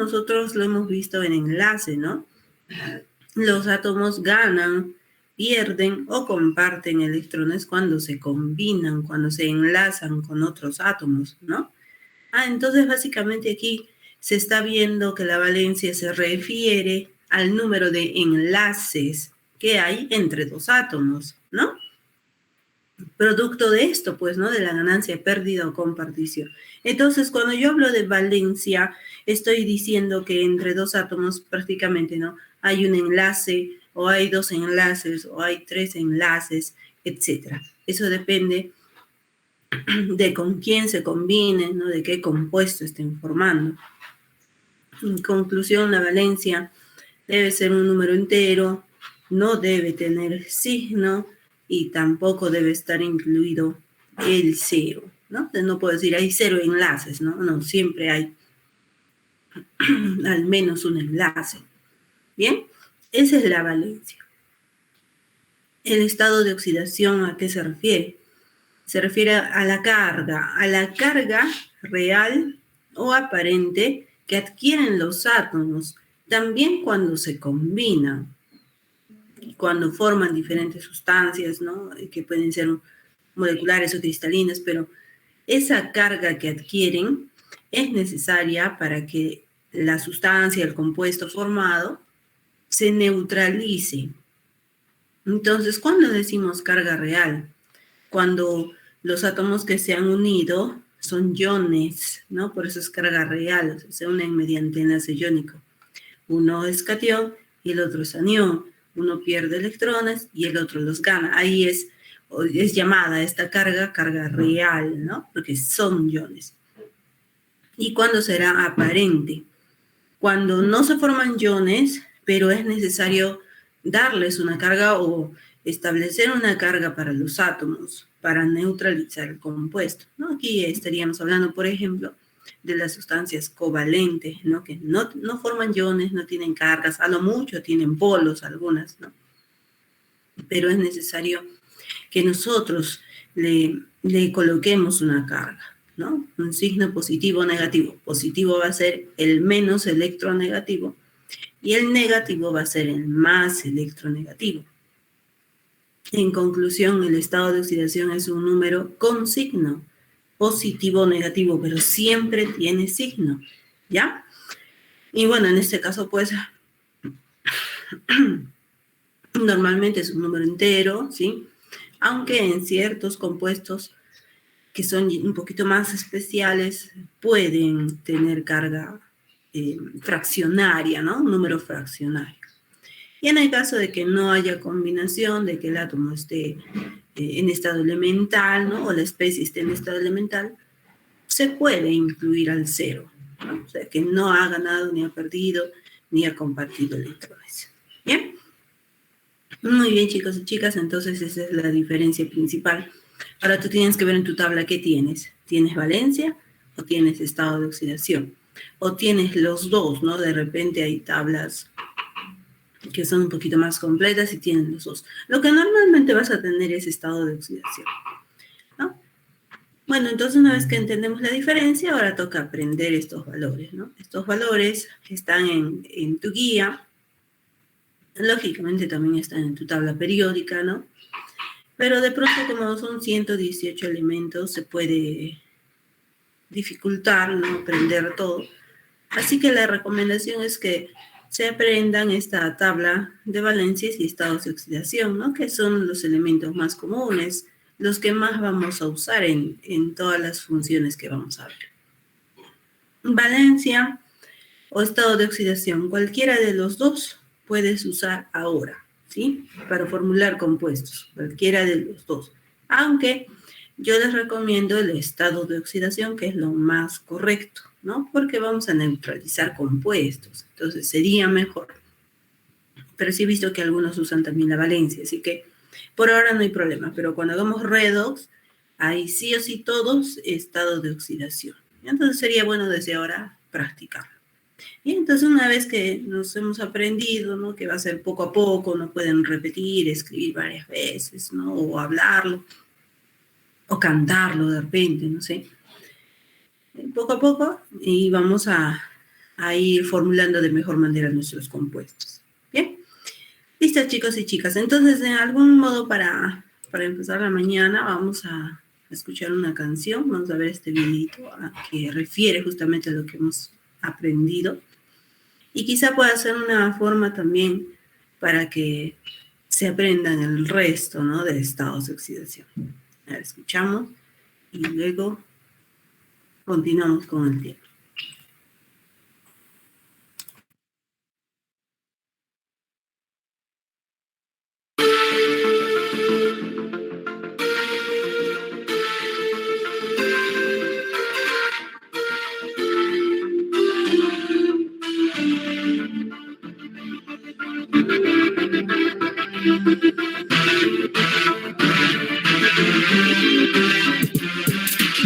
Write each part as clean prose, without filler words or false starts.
nosotros lo hemos visto en enlace, ¿no? Los átomos ganan, pierden o comparten electrones cuando se combinan, cuando se enlazan con otros átomos, ¿no? Entonces básicamente aquí se está viendo que la valencia se refiere al número de enlaces que hay entre dos átomos, ¿no? Producto de esto, pues, ¿no? De la ganancia, pérdida o compartición. Entonces, cuando yo hablo de valencia, estoy diciendo que entre dos átomos prácticamente, ¿no? Hay un enlace, o hay dos enlaces, o hay tres enlaces, etc. Eso depende de con quién se combinen, ¿no? De qué compuesto estén formando. En conclusión, la valencia debe ser un número entero, no debe tener signo y tampoco debe estar incluido el cero, ¿no? Entonces no puedo decir hay cero enlaces, ¿no? No, siempre hay al menos un enlace. Bien, esa es la valencia. El estado de oxidación, ¿a qué se refiere? Se refiere a la carga real o aparente que adquieren los átomos, también cuando se combinan, cuando forman diferentes sustancias, ¿no? Que pueden ser moleculares o cristalinas, pero esa carga que adquieren es necesaria para que la sustancia, el compuesto formado, se neutralice. Entonces, ¿cuándo decimos carga real? Cuando los átomos que se han unido son iones, ¿no? Por eso es carga real, o sea, se unen mediante enlace iónico. Uno es catión y el otro es anión. Uno pierde electrones y el otro los gana. Ahí es llamada esta carga real, ¿no? Porque son iones. ¿Y cuándo será aparente? Cuando no se forman iones, pero es necesario darles una carga o establecer una carga para los átomos para neutralizar el compuesto, ¿no? Aquí estaríamos hablando, por ejemplo, de las sustancias covalentes, ¿no? Que no forman iones, no tienen cargas, a lo mucho tienen polos algunas, ¿no? Pero es necesario que nosotros le coloquemos una carga, ¿no? Un signo positivo o negativo. Positivo va a ser el menos electronegativo y el negativo va a ser el más electronegativo. En conclusión, el estado de oxidación es un número con signo, positivo o negativo, pero siempre tiene signo, ¿ya? Y bueno, en este caso, pues, normalmente es un número entero, ¿sí? Aunque en ciertos compuestos que son un poquito más especiales pueden tener carga fraccionaria, ¿no? Un número fraccionario. Y en el caso de que no haya combinación, de que el átomo esté en estado elemental, ¿no? O la especie esté en estado elemental, se puede incluir al cero, ¿no? O sea, que no ha ganado, ni ha perdido, ni ha compartido electrones. ¿Bien? Muy bien, chicos y chicas, entonces esa es la diferencia principal. Ahora tú tienes que ver en tu tabla qué tienes. ¿Tienes valencia o tienes estado de oxidación? O tienes los dos, ¿no? De repente hay tablas que son un poquito más completas y tienen los dos. Lo que normalmente vas a tener es estado de oxidación, ¿no? Bueno, entonces una vez que entendemos la diferencia, ahora toca aprender estos valores, ¿no? Estos valores están en tu guía, lógicamente también están en tu tabla periódica, ¿no? Pero de pronto, como son 118 elementos, se puede dificultar, ¿no? Aprender todo. Así que la recomendación es que se aprendan esta tabla de valencias y estados de oxidación, ¿no? Que son los elementos más comunes, los que más vamos a usar en todas las funciones que vamos a ver. Valencia o estado de oxidación, cualquiera de los dos puedes usar ahora, ¿sí? Para formular compuestos, cualquiera de los dos. Aunque yo les recomiendo el estado de oxidación, que es lo más correcto, ¿no? Porque vamos a neutralizar compuestos, entonces sería mejor. Pero sí he visto que algunos usan también la valencia, así que por ahora no hay problema, pero cuando hagamos redox, hay sí o sí todos estado de oxidación. Entonces sería bueno desde ahora practicarlo. Y entonces una vez que nos hemos aprendido, ¿no? Que va a ser poco a poco, no pueden repetir, escribir varias veces, ¿no? O hablarlo, o cantarlo de repente, no sé. Poco a poco, y vamos a a ir formulando de mejor manera nuestros compuestos. ¿Bien? Listos, chicos y chicas. Entonces, de algún modo, para empezar la mañana, vamos a escuchar una canción. Vamos a ver este videito que refiere justamente a lo que hemos aprendido. Y quizá pueda ser una forma también para que se aprendan el resto, ¿no?, de estados de oxidación. A ver, escuchamos y luego continuamos con el tema.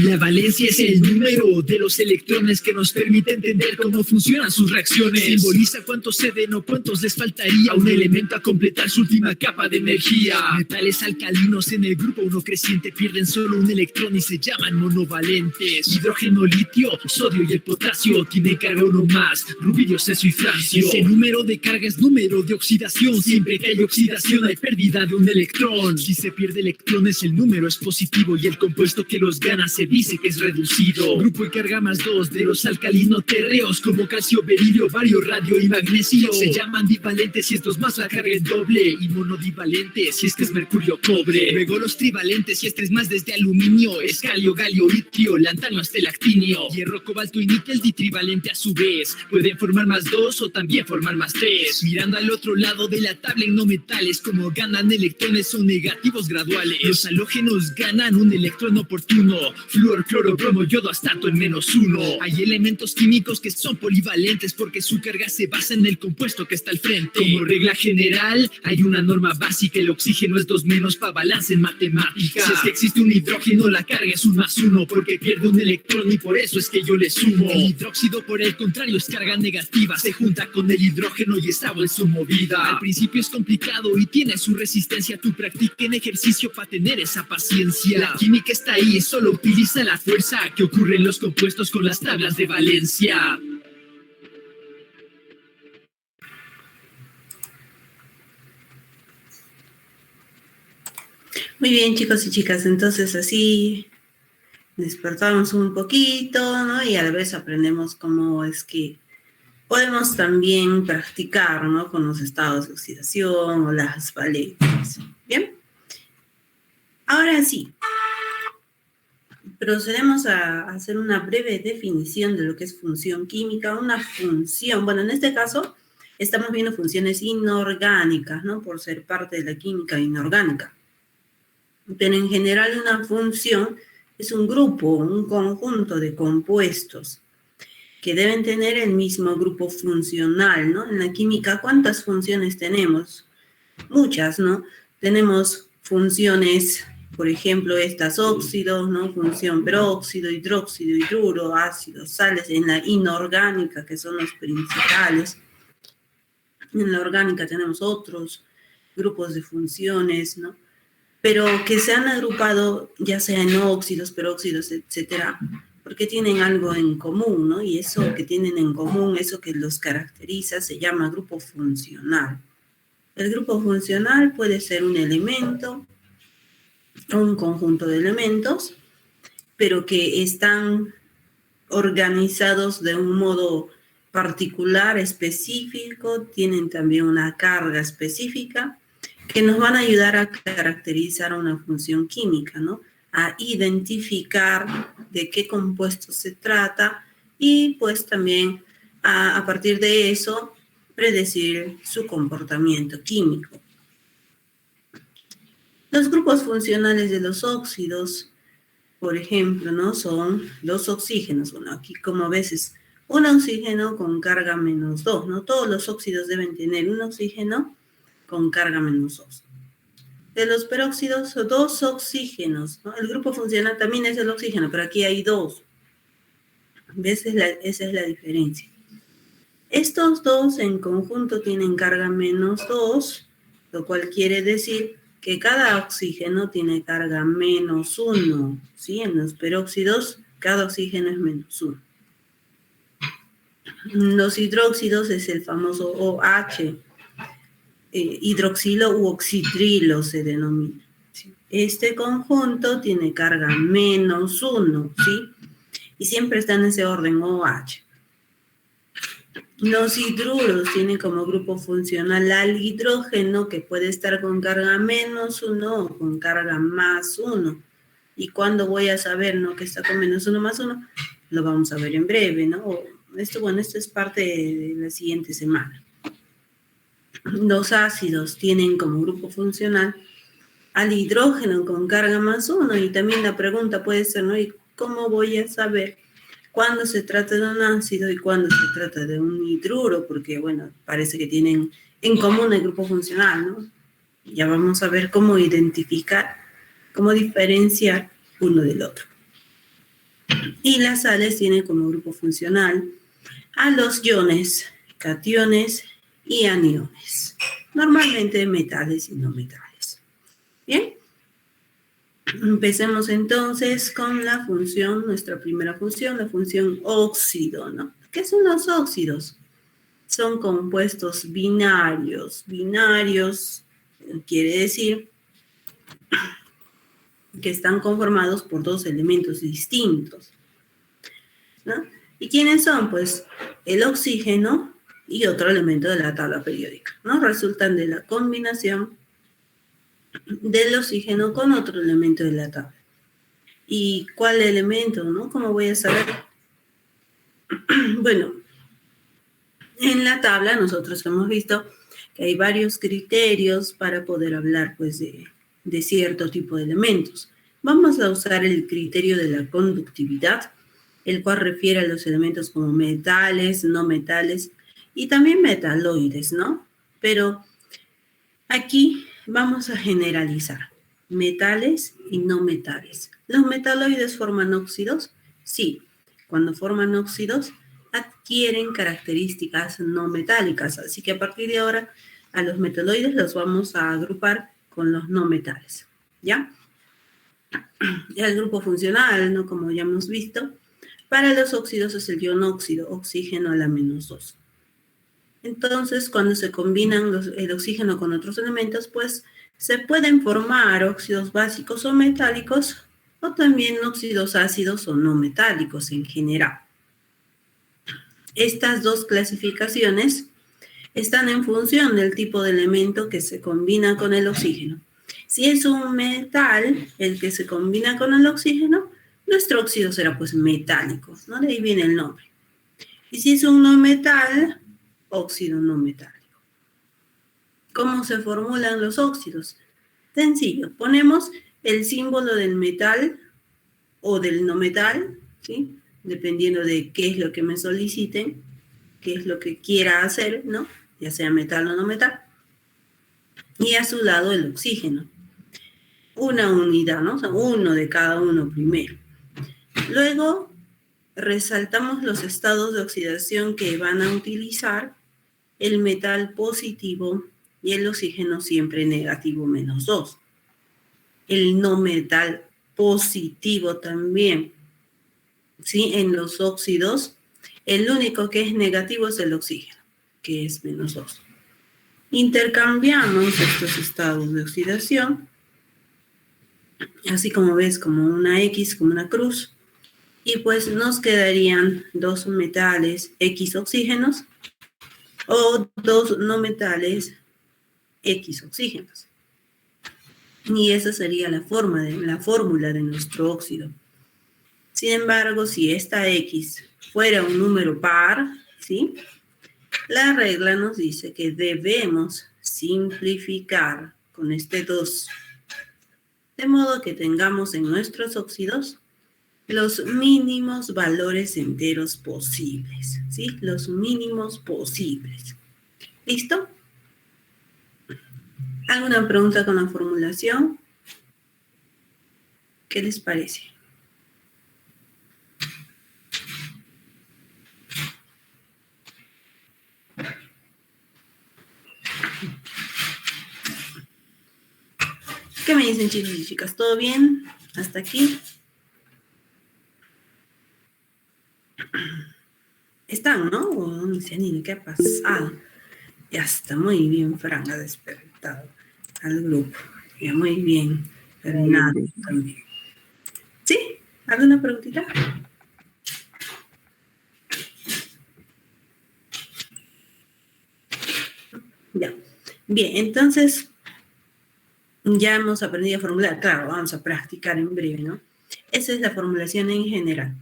La valencia es el número de los electrones que nos permite entender cómo funcionan sus reacciones. Simboliza cuántos ceden o cuántos les faltaría a un elemento a completar su última capa de energía. Metales alcalinos en el grupo 1 creciente pierden solo un electrón y se llaman monovalentes. Hidrógeno, litio, sodio y el potasio tienen carga uno más, rubidio, cesio y francio. Ese número de carga es número de oxidación. Siempre que hay oxidación hay pérdida de un electrón. Si se pierde electrones el número es positivo y el compuesto que los gana se dice que es reducido. Grupo y carga más 2 de los alcalinos terreos como calcio, berilio, bario, radio y magnesio. Se llaman divalentes si estos más la carga es doble, y monodivalentes si este es mercurio, cobre. Luego los trivalentes si este es más desde aluminio, escalio, galio, itrio, lantano hasta el actinio. Hierro, cobalto y níquel ditrivalente a su vez. Pueden formar más 2 o también formar más 3. Mirando al otro lado de la tabla en no metales, como ganan electrones son negativos graduales. Los halógenos ganan un electrón oportuno. Flúor, cloro, bromo, yodo, astato en -1. Hay elementos químicos que son polivalentes porque su carga se basa en el compuesto que está al frente. Como regla general, hay una norma básica: el oxígeno es 2 menos para balance en matemáticas. Si es que existe un hidrógeno, la carga es 1 más 1 porque pierde un electrón y por eso es que yo le sumo. El hidróxido, por el contrario, es carga negativa. Se junta con el hidrógeno y es agua en su movida. Al principio es complicado y tiene su resistencia. Tú practiquen ejercicio para tener esa paciencia. La química está ahí, solo utiliza la fuerza que ocurre en los compuestos con las tablas de valencia. Muy bien, chicos y chicas, entonces así despertamos un poquito, ¿no? Y a la vez aprendemos cómo es que podemos también practicar, ¿no?, con los estados de oxidación o las valencias. ¿Bien? Ahora sí, procedemos a hacer una breve definición de lo que es función química. Una función, bueno, en este caso estamos viendo funciones inorgánicas, ¿no?, por ser parte de la química inorgánica. Pero en general una función es un grupo, un conjunto de compuestos que deben tener el mismo grupo funcional, ¿no? En la química, ¿cuántas funciones tenemos? Muchas, ¿no? Tenemos funciones, por ejemplo, estas óxidos, ¿no? Función peróxido, hidróxido, hidruro, ácidos, sales. En la inorgánica, que son los principales. En la orgánica tenemos otros grupos de funciones, ¿no?, pero que se han agrupado ya sea en óxidos, peróxidos, etcétera, porque tienen algo en común, ¿no? Y eso que tienen en común, eso que los caracteriza, se llama grupo funcional. El grupo funcional puede ser un elemento o un conjunto de elementos, pero que están organizados de un modo particular, específico, tienen también una carga específica, que nos van a ayudar a caracterizar una función química, ¿no?, a identificar de qué compuesto se trata y pues también a partir de eso predecir su comportamiento químico. Los grupos funcionales de los óxidos, por ejemplo, ¿no?, son los oxígenos. Bueno, aquí como ves es un oxígeno con carga -2, ¿no? Todos los óxidos deben tener un oxígeno con carga -2. De los peróxidos, 2 oxígenos, ¿no? El grupo funcional también es el oxígeno, pero aquí hay 2. ¿Ves? Esa es la diferencia. Estos 2 en conjunto tienen carga -2, lo cual quiere decir que cada oxígeno tiene carga -1, ¿sí? En los peróxidos, cada oxígeno es -1. Los hidróxidos es el famoso OH, hidroxilo u oxitrilo se denomina. Este conjunto tiene carga -1, ¿sí? Y siempre está en ese orden OH. Los hidruros tienen como grupo funcional al hidrógeno, que puede estar con carga -1 o con carga +1. ¿Y cuándo voy a saber, no, que está con -1 +1? Lo vamos a ver en breve, ¿no? Esto es parte de la siguiente semana. Los ácidos tienen como grupo funcional al hidrógeno con carga +1, y también la pregunta puede ser, ¿no? ¿Y cómo voy a saber cuándo se trata de un ácido y cuándo se trata de un hidruro? Porque, bueno, parece que tienen en común el grupo funcional, ¿no? Ya vamos a ver cómo identificar, cómo diferenciar uno del otro. Y las sales tienen como grupo funcional a los iones, cationes y aniones. Normalmente metales y no metales. Bien. Empecemos entonces con la función, nuestra primera función, la función óxido, ¿no? ¿Qué son los óxidos? Son compuestos binarios. Binarios quiere decir que están conformados por dos elementos distintos, ¿no? ¿Y quiénes son? Pues el oxígeno y otro elemento de la tabla periódica, ¿no? Resultan de la combinación del oxígeno con otro elemento de la tabla. ¿Y cuál elemento, no? ¿Cómo voy a saber? Bueno, en la tabla nosotros hemos visto que hay varios criterios para poder hablar, pues, de cierto tipo de elementos. Vamos a usar el criterio de la conductividad, el cual refiere a los elementos como metales, no metales y también metaloides, ¿no? Pero aquí vamos a generalizar metales y no metales. ¿Los metaloides forman óxidos? Sí. Cuando forman óxidos, adquieren características no metálicas. Así que a partir de ahora, a los metaloides los vamos a agrupar con los no metales, ¿ya? Y el grupo funcional, ¿no? Como ya hemos visto, para los óxidos es el ion óxido, oxígeno a la -2. Entonces, cuando se combinan el oxígeno con otros elementos, pues se pueden formar óxidos básicos o metálicos, o también óxidos ácidos o no metálicos en general. Estas dos clasificaciones están en función del tipo de elemento que se combina con el oxígeno. Si es un metal el que se combina con el oxígeno, nuestro óxido será pues metálico, ¿no? De ahí viene el nombre. Y si es un no metal, óxido no metálico. ¿Cómo se formulan los óxidos? Sencillo, ponemos el símbolo del metal o del no metal, ¿sí? Dependiendo de qué es lo que me soliciten, qué es lo que quiera hacer, ¿no? Ya sea metal o no metal. Y a su lado el oxígeno. Una unidad, ¿no? O sea, uno de cada uno primero. Luego resaltamos los estados de oxidación que van a utilizar el metal positivo y el oxígeno siempre negativo -2. El no metal positivo también, ¿sí? En los óxidos, el único que es negativo es el oxígeno, que es -2. Intercambiamos estos estados de oxidación, así como ves, como una X, como una cruz, y pues nos quedarían dos metales X oxígenos o dos no metales X oxígenos. Y esa sería la fórmula de nuestro óxido. Sin embargo, si esta X fuera un número par, ¿sí? La regla nos dice que debemos simplificar con este 2, de modo que tengamos en nuestros óxidos los mínimos valores enteros posibles, ¿sí? Los mínimos posibles. ¿Listo? ¿Alguna pregunta con la formulación? ¿Qué les parece? ¿Qué me dicen, chicos y chicas? ¿Todo bien? ¿Hasta aquí? están, ¿no? Oh, dice Nina, ¿qué ha pasado? Ya está, muy bien, Fran ha despertado al grupo. Ya, muy bien. Fernando también. ¿Sí? ¿Alguna preguntita? Ya. Bien, entonces ya hemos aprendido a formular. Claro, vamos a practicar en breve, ¿no? Esa es la formulación en general.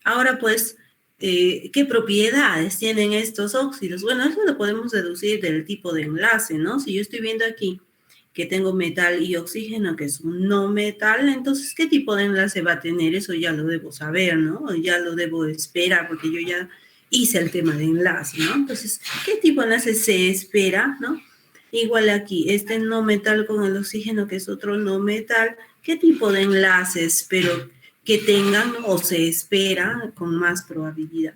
Ahora, pues, ¿qué propiedades tienen estos óxidos? Bueno, eso lo podemos deducir del tipo de enlace, ¿no? Si yo estoy viendo aquí que tengo metal y oxígeno, que es un no metal, entonces, ¿qué tipo de enlace va a tener? Eso ya lo debo saber, ¿no? Ya lo debo esperar, porque yo ya hice el tema de enlace, ¿no? Entonces, ¿qué tipo de enlace se espera, no? Igual aquí, este no metal con el oxígeno, que es otro no metal, ¿qué tipo de enlace espero que tengan o se espera con más probabilidad?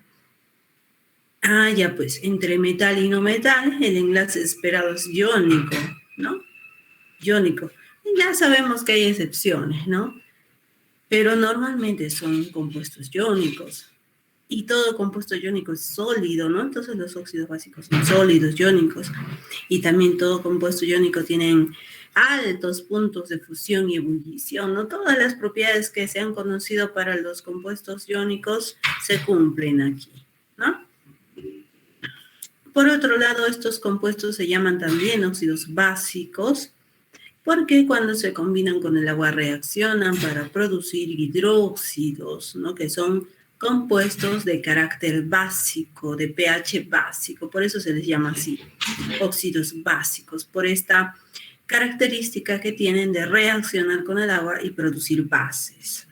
Ah, ya pues, entre metal y no metal, el enlace esperado es iónico, ¿no? Iónico. Ya sabemos que hay excepciones, ¿no? Pero normalmente son compuestos iónicos. Y todo compuesto iónico es sólido, ¿no? Entonces los óxidos básicos son sólidos, iónicos. Y también todo compuesto iónico tienen altos puntos de fusión y ebullición, ¿no? Todas las propiedades que se han conocido para los compuestos iónicos se cumplen aquí, ¿no? Por otro lado, estos compuestos se llaman también óxidos básicos, porque cuando se combinan con el agua reaccionan para producir hidróxidos, ¿no? Que son compuestos de carácter básico, de pH básico, por eso se les llama así, óxidos básicos, por esta característica que tienen de reaccionar con el agua y producir bases.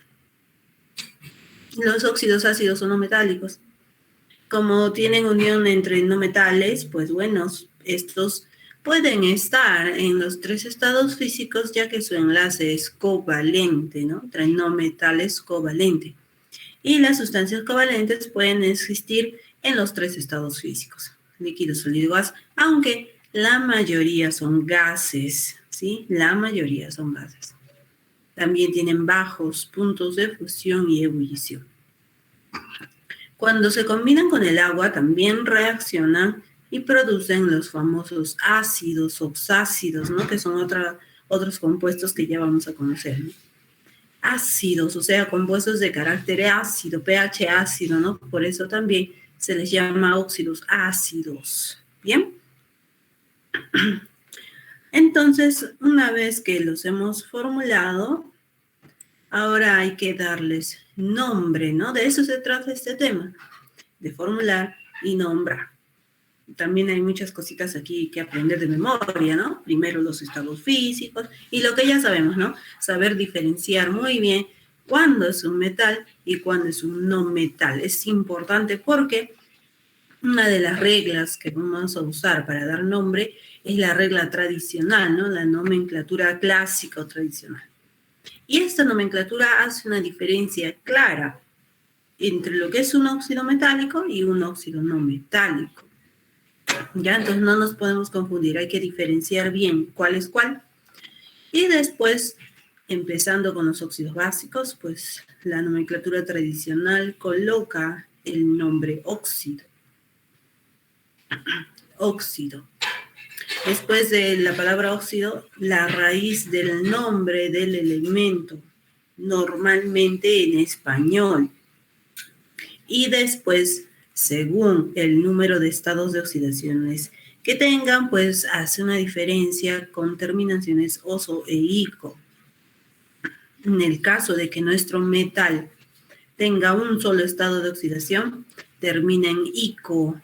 Los óxidos ácidos son no metálicos. Como tienen unión entre no metales, pues bueno, estos pueden estar en los tres estados físicos, ya que su enlace es covalente, ¿no? Entre no metales covalente. Y las sustancias covalentes pueden existir en los tres estados físicos, líquido, sólido, gas, aunque la mayoría son gases, ¿sí? La mayoría son gases. También tienen bajos puntos de fusión y ebullición. Cuando se combinan con el agua, también reaccionan y producen los famosos ácidos, oxácidos, ¿no? Que son otros compuestos que ya vamos a conocer, ¿no? Ácidos, o sea, compuestos de carácter ácido, pH ácido, ¿no? Por eso también se les llama óxidos ácidos. ¿Bien? Entonces, una vez que los hemos formulado, ahora hay que darles nombre, ¿no? De eso se trata este tema, de formular y nombrar. También hay muchas cositas aquí que aprender de memoria, ¿no? Primero los estados físicos y lo que ya sabemos, ¿no? Saber diferenciar muy bien cuándo es un metal y cuándo es un no metal. Es importante porque una de las reglas que vamos a usar para dar nombre es la regla tradicional, ¿no? La nomenclatura clásica o tradicional. Y esta nomenclatura hace una diferencia clara entre lo que es un óxido metálico y un óxido no metálico. Ya, entonces no nos podemos confundir, hay que diferenciar bien cuál es cuál. Y después, empezando con los óxidos básicos, pues la nomenclatura tradicional coloca el nombre óxido. Óxido. Después de la palabra óxido, la raíz del nombre del elemento, normalmente en español. Y después, según el número de estados de oxidaciones que tengan, pues hace una diferencia con terminaciones oso e ico. En el caso de que nuestro metal tenga un solo estado de oxidación, termina en ico.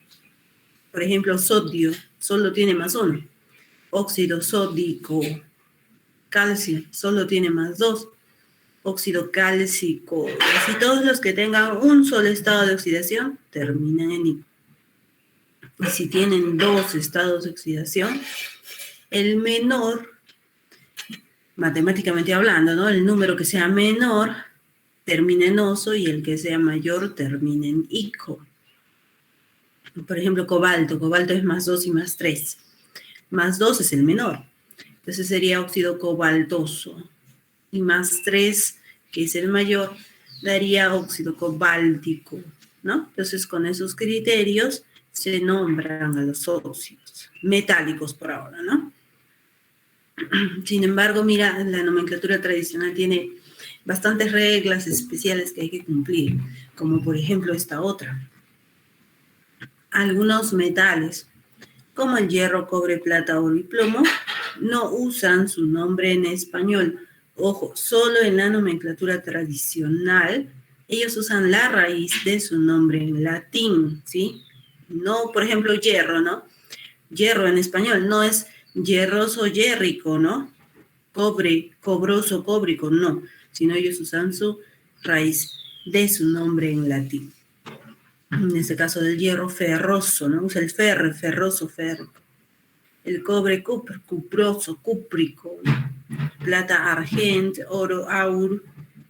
Por ejemplo, sodio solo tiene más uno. Óxido sódico. Calcio solo tiene más dos. Óxido cálcico. Así todos los que tengan un solo estado de oxidación terminan en ico. Y si tienen dos estados de oxidación, el menor, matemáticamente hablando, ¿no? El número que sea menor termina en oso y el que sea mayor termina en ico. Por ejemplo, cobalto. Cobalto es más 2 y más 3. Más 2 es el menor. Entonces sería óxido cobaltoso. Y más 3, que es el mayor, daría óxido cobáltico. ¿no? Entonces, con esos criterios se nombran a los óxidos metálicos por ahora, ¿no? Sin embargo, mira, la nomenclatura tradicional tiene bastantes reglas especiales que hay que cumplir, como por ejemplo esta otra. Algunos metales, como el hierro, cobre, plata, oro y plomo, no usan su nombre en español. Ojo, solo en la nomenclatura tradicional ellos usan la raíz de su nombre en latín, ¿sí? No, por ejemplo, hierro, ¿no? Hierro en español no es hierroso, hierrico, ¿no? Cobre, cobroso, cóbrico, no, sino ellos usan su raíz de su nombre en latín. En este caso del hierro, ferroso, ¿no? Usa el ferro, ferroso, ferro. El cobre, cuproso, cúprico. Plata, argent, oro, aur,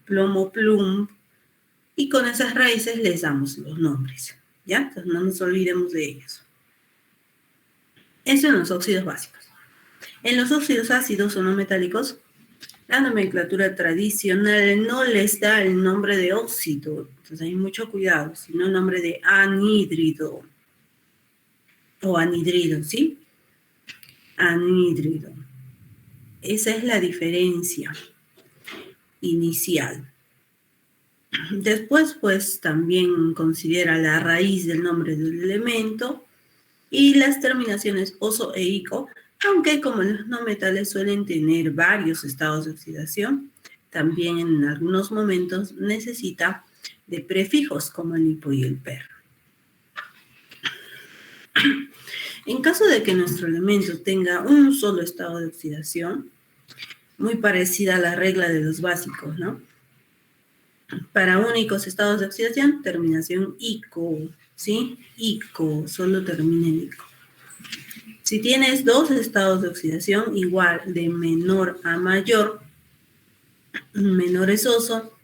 plomo, plum. Y con esas raíces les damos los nombres, ¿ya? Entonces no nos olvidemos de ellos. Eso en los óxidos básicos. En los óxidos ácidos o no metálicos, la nomenclatura tradicional no les da el nombre de óxido, entonces hay mucho cuidado, sino el nombre de anhídrido o anhidrido, ¿sí? Anhídrido. Esa es la diferencia inicial. Después, pues, también considera la raíz del nombre del elemento y las terminaciones oso e ico, aunque como los no metales suelen tener varios estados de oxidación, también en algunos momentos necesita de prefijos como el hipo y el per. En caso de que nuestro elemento tenga un solo estado de oxidación, muy parecida a la regla de los básicos, ¿no? Para únicos estados de oxidación, terminación ico, ¿sí? Ico, solo termina en ico. Si tienes dos estados de oxidación, igual de menor a mayor, menor es oso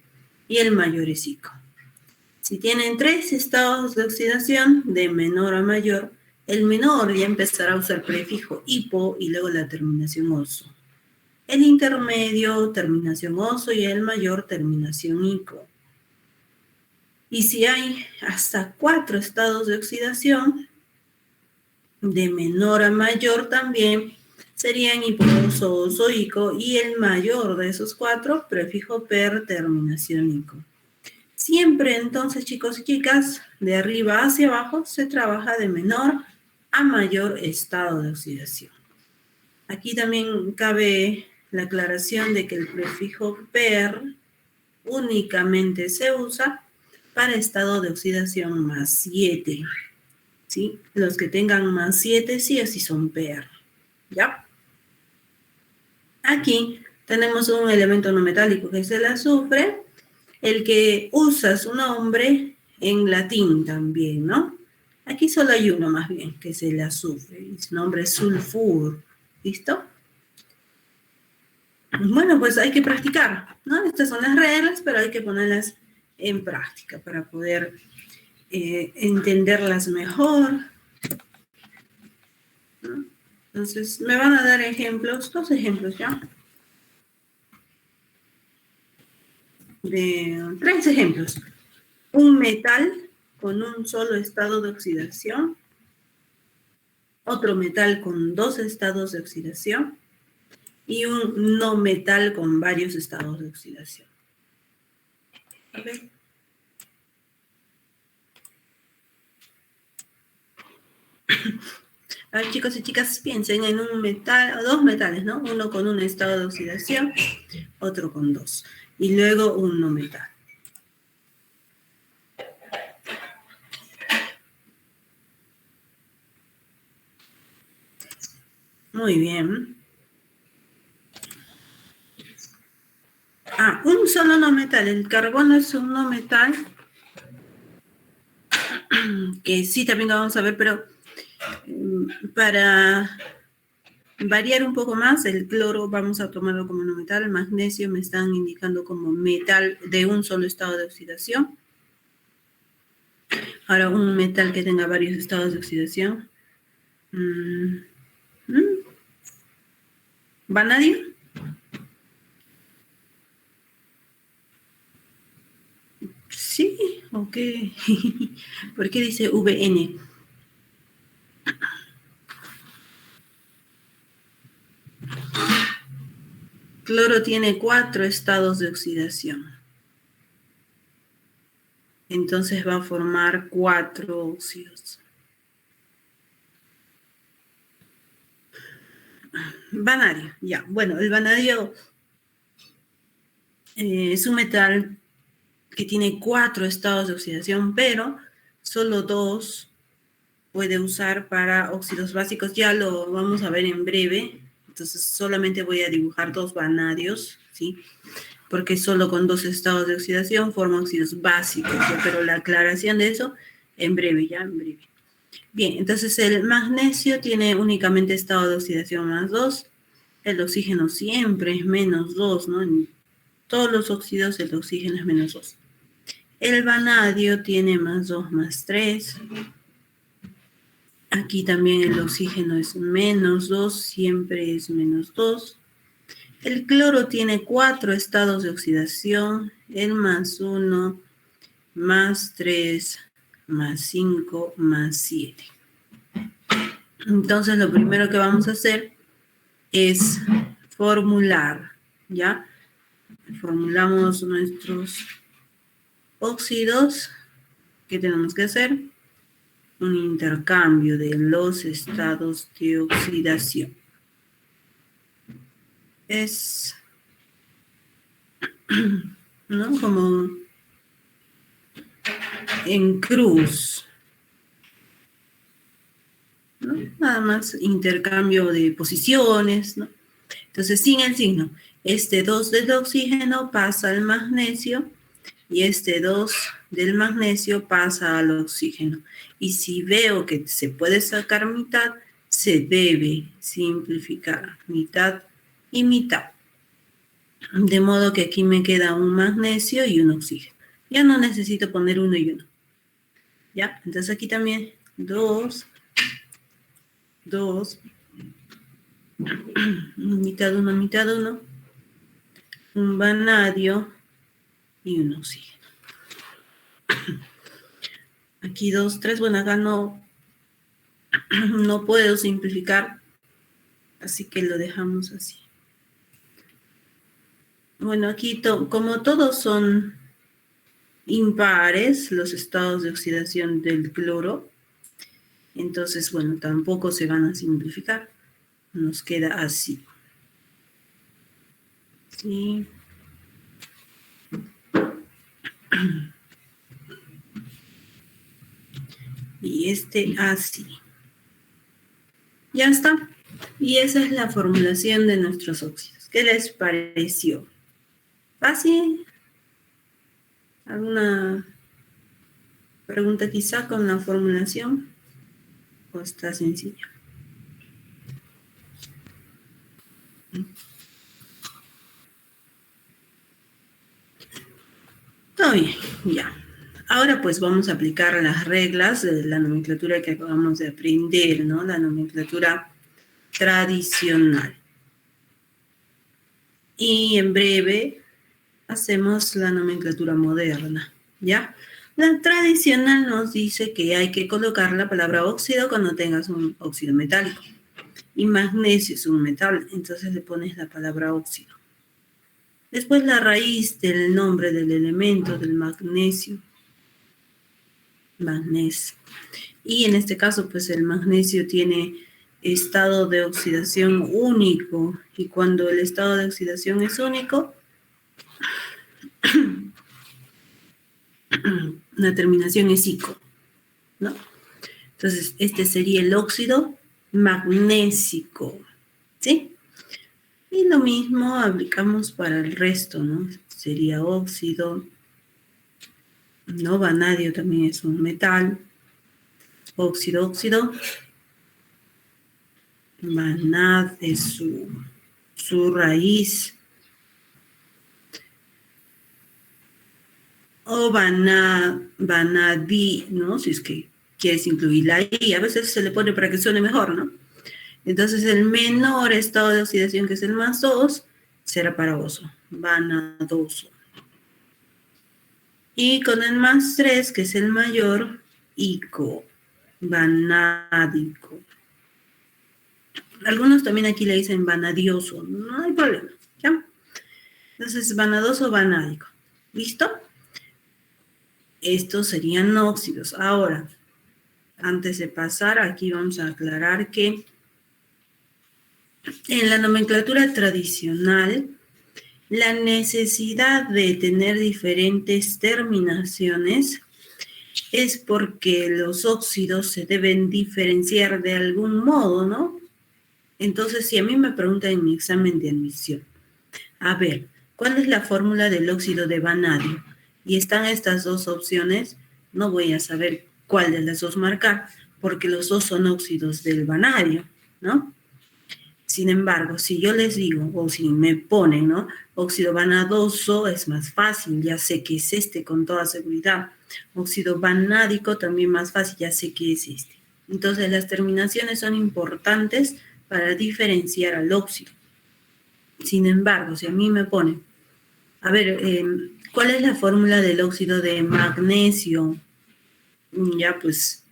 y el mayor es ico. Si tienen tres estados de oxidación, de menor a mayor, el menor ya empezará a usar prefijo hipo y luego la terminación oso. El intermedio, terminación oso, y el mayor, terminación ico. Y si hay hasta 4 estados de oxidación, de menor a mayor también, serían hiposo, oso, ico, y el mayor de esos 4, prefijo per, terminación ico. Siempre entonces, chicos y chicas, de arriba hacia abajo se trabaja de menor a mayor estado de oxidación. Aquí también cabe la aclaración de que el prefijo per únicamente se usa para estado de oxidación más 7. ¿Sí? Los que tengan más 7 sí o sí son per. ¿Ya? Aquí tenemos un elemento no metálico que es el azufre, el que usa su nombre en latín también, ¿no? Aquí solo hay uno más bien, que es el azufre, y su nombre es sulfur, ¿listo? Bueno, pues hay que practicar, ¿no? Estas son las reglas, pero hay que ponerlas en práctica para poder entenderlas mejor, ¿no? Entonces, me van a dar ejemplos, 2 ejemplos, ¿ya? 3 ejemplos. Un metal con un solo estado de oxidación, otro metal con 2 estados de oxidación y un no metal con varios estados de oxidación. A ver. A ver, chicos y chicas, piensen en un metal, o 2 metales, ¿no? Uno con un estado de oxidación, otro con 2. Y luego un no metal. Muy bien. Un solo no metal. El carbono es un no metal, que sí también lo vamos a ver, pero para variar un poco más, el cloro vamos a tomarlo como no metal, el magnesio me están indicando como metal de un solo estado de oxidación. Ahora, un metal que tenga varios estados de oxidación. ¿Vanadio? Sí, ok. ¿Por qué dice VN? Cloro tiene 4 estados de oxidación. Entonces va a formar 4 óxidos. Vanadio, ya. Bueno, el vanadio es un metal que tiene 4 estados de oxidación, pero solo 2 puede usar para óxidos básicos. Ya lo vamos a ver en breve. Entonces solamente voy a dibujar 2 vanadios, ¿sí? Porque solo con 2 estados de oxidación forma óxidos básicos, ¿ya? Pero la aclaración de eso en breve, ya en breve. Bien, entonces el magnesio tiene únicamente estado de oxidación +2. El oxígeno siempre es -2, ¿no? En todos los óxidos el oxígeno es -2. El vanadio tiene +2, +3. Aquí también el oxígeno es -2, siempre es -2. El cloro tiene 4 estados de oxidación, el +1, +3, +5, +7. Entonces lo primero que vamos a hacer es formular, ¿ya? Formulamos nuestros óxidos. ¿Qué tenemos que hacer? Un intercambio de los estados de oxidación. Es, ¿no? Como en cruz, ¿no? Nada más intercambio de posiciones, ¿no? Entonces, sin el signo, este 2 del oxígeno pasa al magnesio y este 2 del magnesio pasa al oxígeno. Y si veo que se puede sacar mitad, se debe simplificar mitad y mitad. De modo que aquí me queda un magnesio y un oxígeno. Ya no necesito poner 1 y 1. ¿Ya? Entonces aquí también 2, mitad 1, mitad 1, un vanadio y un oxígeno. Aquí 2, 3, bueno, acá no puedo simplificar, así que lo dejamos así. Bueno, aquí como todos son impares los estados de oxidación del cloro, entonces, bueno, tampoco se van a simplificar. Nos queda así. ¿Sí? Y este así. Ya está. Y esa es la formulación de nuestros óxidos. ¿Qué les pareció? ¿Fácil? ¿Alguna pregunta quizá con la formulación? ¿O está sencilla? Todo bien, ya. Ahora pues vamos a aplicar las reglas de la nomenclatura que acabamos de aprender, ¿no? La nomenclatura tradicional. Y en breve hacemos la nomenclatura moderna, ¿ya? La tradicional nos dice que hay que colocar la palabra óxido cuando tengas un óxido metálico. Y magnesio es un metal, entonces le pones la palabra óxido. Después la raíz del nombre del elemento, del magnesio. Magnesio. Y en este caso, pues el magnesio tiene estado de oxidación único. Y cuando el estado de oxidación es único, la terminación es ico, ¿no? Entonces, este sería el óxido magnésico, ¿sí? Y lo mismo aplicamos para el resto, ¿no? Sería óxido, ¿no? Vanadio también es un metal. Óxido, óxido. Vanad es su raíz. O vanadí, ¿no? Si es que quieres incluir la I. A veces se le pone para que suene mejor, ¿no? Entonces, el menor estado de oxidación, que es el +2, será para oso, vanadoso. Y con el más 3, que es el mayor, ico, vanádico. Algunos también aquí le dicen vanadioso, no hay problema, ¿ya? Entonces, vanadoso, vanádico. ¿Listo? Estos serían óxidos. Ahora, antes de pasar, aquí vamos a aclarar que en la nomenclatura tradicional, la necesidad de tener diferentes terminaciones es porque los óxidos se deben diferenciar de algún modo, ¿no? Entonces, si a mí me preguntan en mi examen de admisión, a ver, ¿cuál es la fórmula del óxido de vanadio? Y están estas dos opciones, no voy a saber cuál de las dos marcar, porque los dos son óxidos del vanadio, ¿no? Sin embargo, si yo les digo, o si me ponen, ¿no? Óxido vanadoso es más fácil, ya sé que es este con toda seguridad. Óxido vanádico también más fácil, ya sé que es este. Entonces, las terminaciones son importantes para diferenciar al óxido. Sin embargo, si a mí me ponen, a ver, ¿cuál es la fórmula del óxido de magnesio? Ya, pues,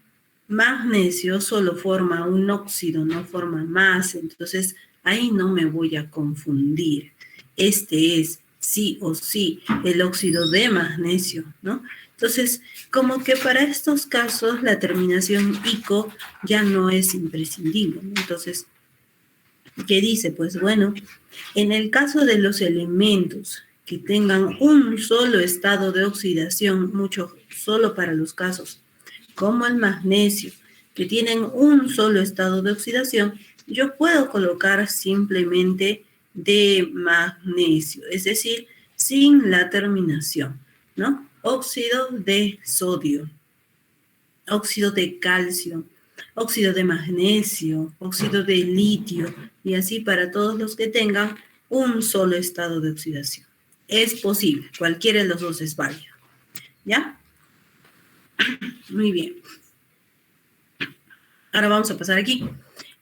magnesio solo forma un óxido, no forma más, entonces ahí no me voy a confundir. Este es sí o sí el óxido de magnesio, ¿no? Entonces, como que para estos casos la terminación ico ya no es imprescindible, ¿no? Entonces, ¿qué dice? Pues bueno, en el caso de los elementos que tengan un solo estado de oxidación, mucho solo para los casos como el magnesio, que tienen un solo estado de oxidación, yo puedo colocar simplemente de magnesio, es decir, sin la terminación, ¿no? Óxido de sodio, óxido de calcio, óxido de magnesio, óxido de litio, y así para todos los que tengan un solo estado de oxidación. Es posible, cualquiera de los dos es válido, ¿ya? Muy bien. Ahora vamos a pasar aquí.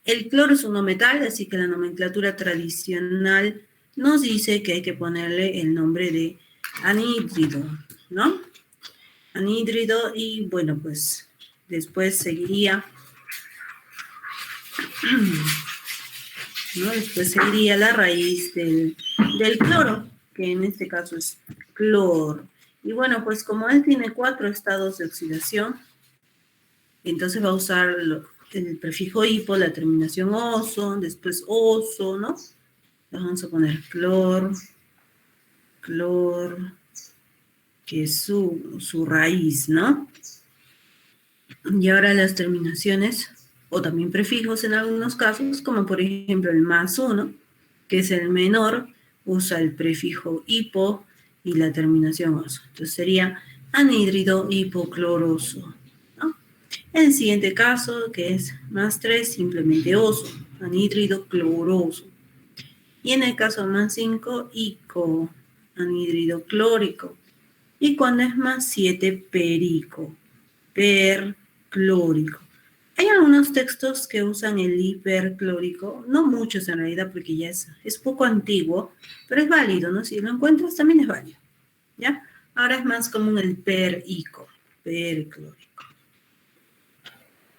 El cloro es un no metal, así que la nomenclatura tradicional nos dice que hay que ponerle el nombre de anhídrido, ¿no? Anhídrido, y bueno, pues después seguiría, ¿no? Después seguiría la raíz del cloro, que en este caso es cloro. Y bueno, pues como él tiene 4 estados de oxidación, entonces va a usar el prefijo hipo, la terminación oso, después oso, ¿no? Vamos a poner clor, que es su raíz, ¿no? Y ahora las terminaciones, o también prefijos en algunos casos, como por ejemplo el más 1, que es el menor, usa el prefijo hipo y la terminación oso. Entonces sería anhídrido hipocloroso, ¿no? El siguiente caso, que es más 3, simplemente oso, anhídrido cloroso. Y en el caso más 5, ico, anhídrido clórico. Y cuando es más 7, perico, perclórico. Hay algunos textos que usan el hiperclórico, no muchos en realidad porque ya es poco antiguo, pero es válido, ¿no? Si lo encuentras también es válido, ¿ya? Ahora es más común el perico, perclórico.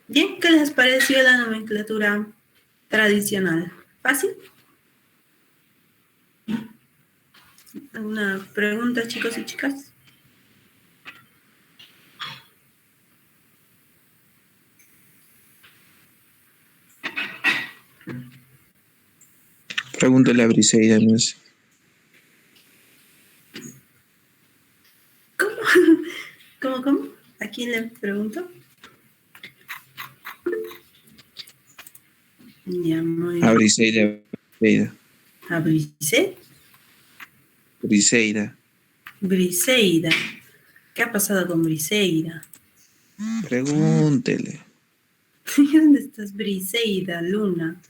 Bien, ¿qué les pareció la nomenclatura tradicional? ¿Fácil? ¿Alguna pregunta, chicos y chicas? Pregúntale a Briseida, no sé. ¿Cómo? ¿A quién le pregunto? Ya, muy A bien. Briseida. ¿A Briseida? Briseida. Briseida. ¿Qué ha pasado con Briseida? Pregúntele. ¿Dónde estás, Briseida, Luna?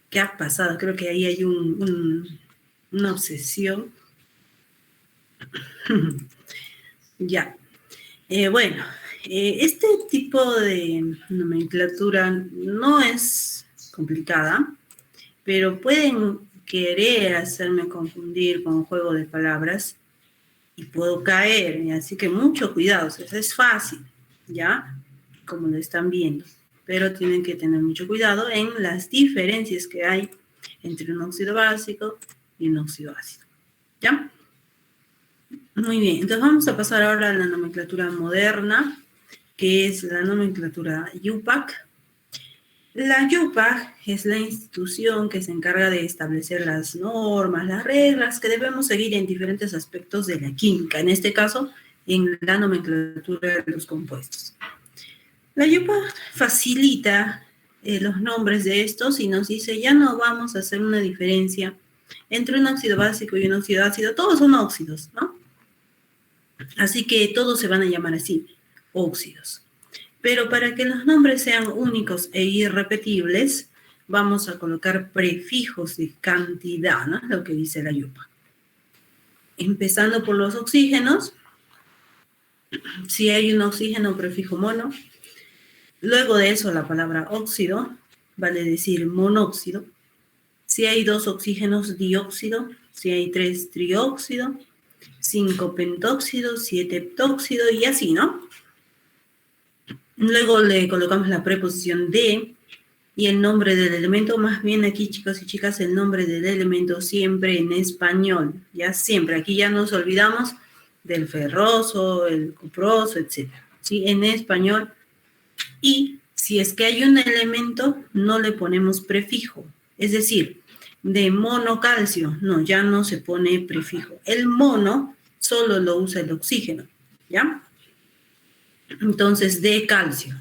¿Qué ha pasado? Creo que ahí hay una obsesión. Ya. Bueno, este tipo de nomenclatura no es complicada, pero pueden querer hacerme confundir con un juego de palabras y puedo caer, ¿ya? Así que mucho cuidado, o sea, es fácil, ¿ya? Como lo están viendo, pero tienen que tener mucho cuidado en las diferencias que hay entre un óxido básico y un óxido ácido, ¿ya? Muy bien, entonces vamos a pasar ahora a la nomenclatura moderna, que es la nomenclatura IUPAC. La IUPAC es la institución que se encarga de establecer las normas, las reglas que debemos seguir en diferentes aspectos de la química, en este caso, en la nomenclatura de los compuestos. La IUPAC facilita los nombres de estos y nos dice, ya no vamos a hacer una diferencia entre un óxido básico y un óxido ácido, todos son óxidos, ¿no? Así que todos se van a llamar así, óxidos. Pero para que los nombres sean únicos e irrepetibles, vamos a colocar prefijos de cantidad, ¿no? Lo que dice la IUPAC. Empezando por los oxígenos, si hay un oxígeno prefijo mono, luego de eso la palabra óxido, vale decir monóxido. Si hay 2 oxígenos, dióxido. Si hay 3, trióxido. 5 pentóxido, 7 heptóxido y así, ¿no? Luego le colocamos la preposición de y el nombre del elemento. Más bien aquí, chicos y chicas, el nombre del elemento siempre en español. Ya siempre. Aquí ya nos olvidamos del ferroso, el cuproso, etc. ¿Sí? En español. Y si es que hay un elemento, no le ponemos prefijo. Es decir, de monocalcio, no, ya no se pone prefijo. El mono solo lo usa el oxígeno, ¿ya? Entonces, de calcio,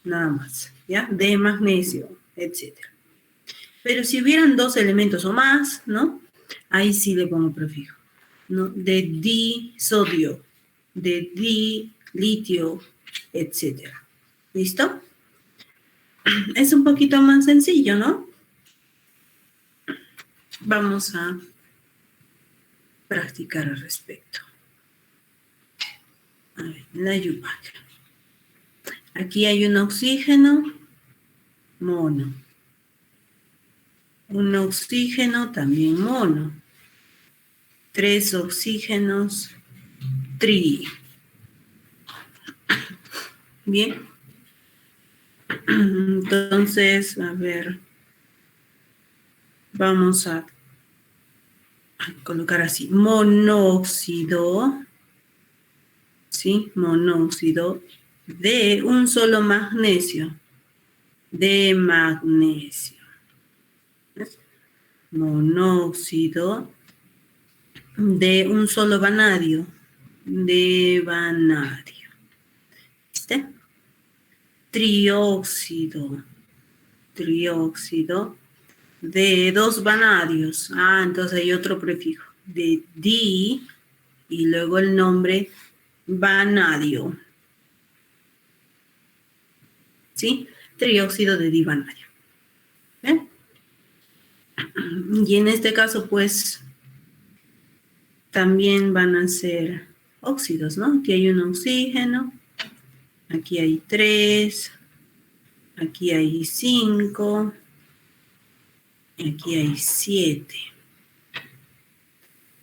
nada más, ¿ya? De magnesio, etc. Pero si hubieran 2 elementos o más, ¿no? Ahí sí le pongo prefijo, ¿no? De disodio, de dilitio, etc. ¿Listo? Es un poquito más sencillo, ¿no? Vamos a practicar al respecto. A ver, la IUPAC. Aquí hay un oxígeno mono. Un oxígeno también mono. 3 oxígenos tri. Bien. Entonces, a ver. Vamos a colocar así. Monóxido. ¿Sí? Monóxido de un solo magnesio. De magnesio. ¿Ves? Monóxido de un solo vanadio. De vanadio. ¿Viste? Trióxido. Trióxido de 2 vanadios. Ah, entonces hay otro prefijo. De di y luego el nombre vanadio. ¿Sí? Trióxido de divanadio. ¿Ven? Y en este caso, pues, también van a ser óxidos, ¿no? Aquí hay un oxígeno, aquí hay 3, aquí hay 5, aquí hay 7.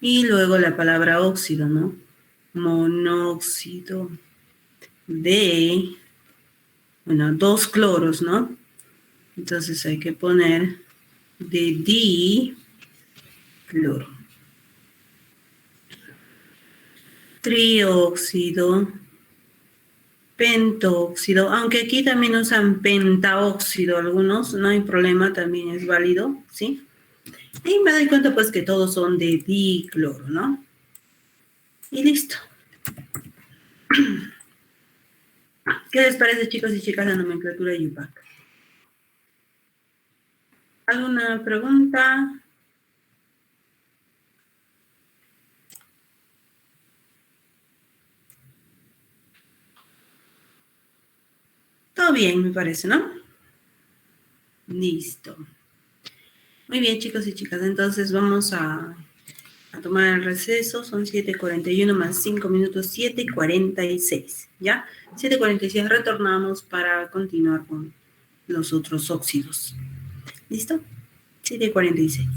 Y luego la palabra óxido, ¿no? Monóxido de, bueno, 2 cloros, ¿no? Entonces hay que poner de dicloro. Trióxido, pentóxido, aunque aquí también usan pentaóxido algunos, no hay problema, también es válido, ¿sí? Y me doy cuenta pues que todos son de dicloro, ¿no? Y listo. ¿Qué les parece, chicos y chicas, la nomenclatura IUPAC? ¿Alguna pregunta? Todo bien, me parece, ¿no? Listo. Muy bien, chicos y chicas, entonces vamos a tomar el receso. Son 7:41 más 5 minutos, 7:46, ¿ya? 7:46 retornamos para continuar con los otros óxidos. ¿Listo? 7:46.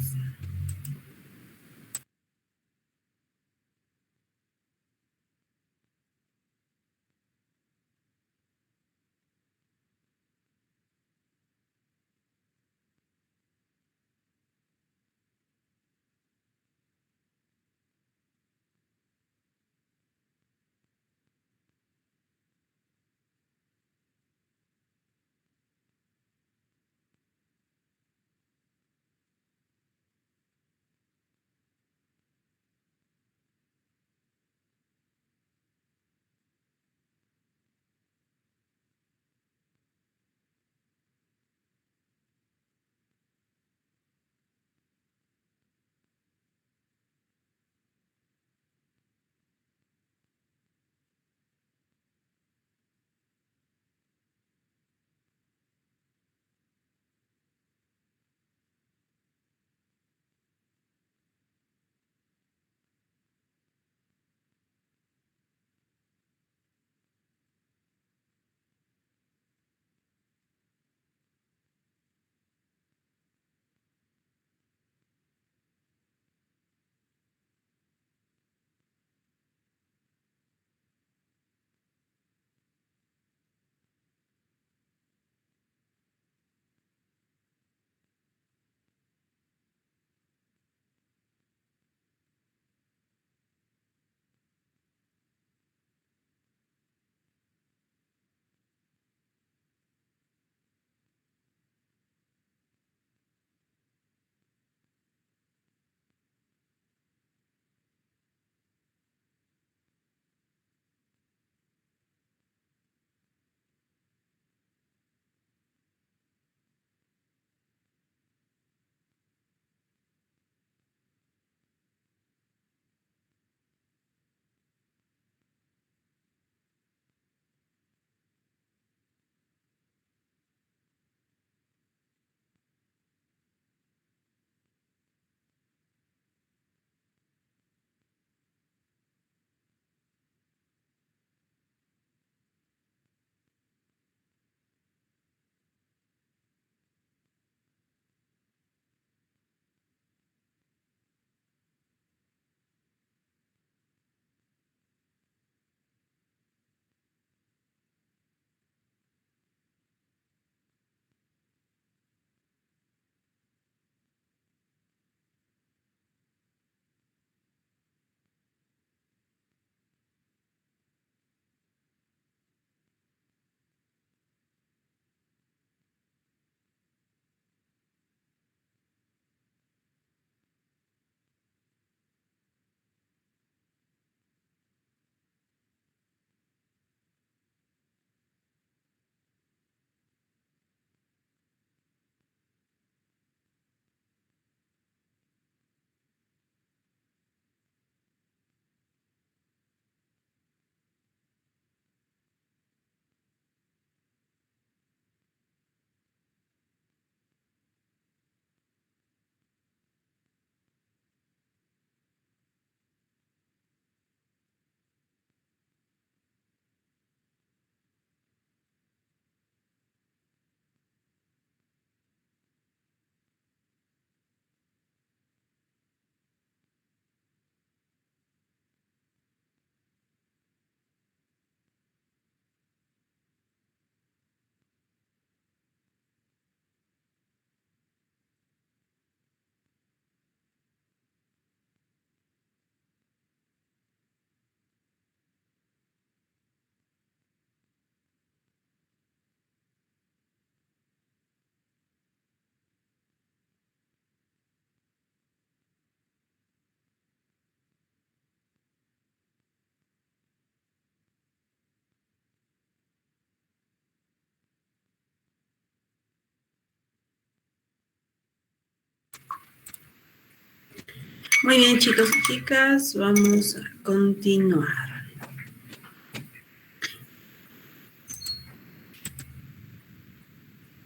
Muy bien, chicos y chicas, vamos a continuar.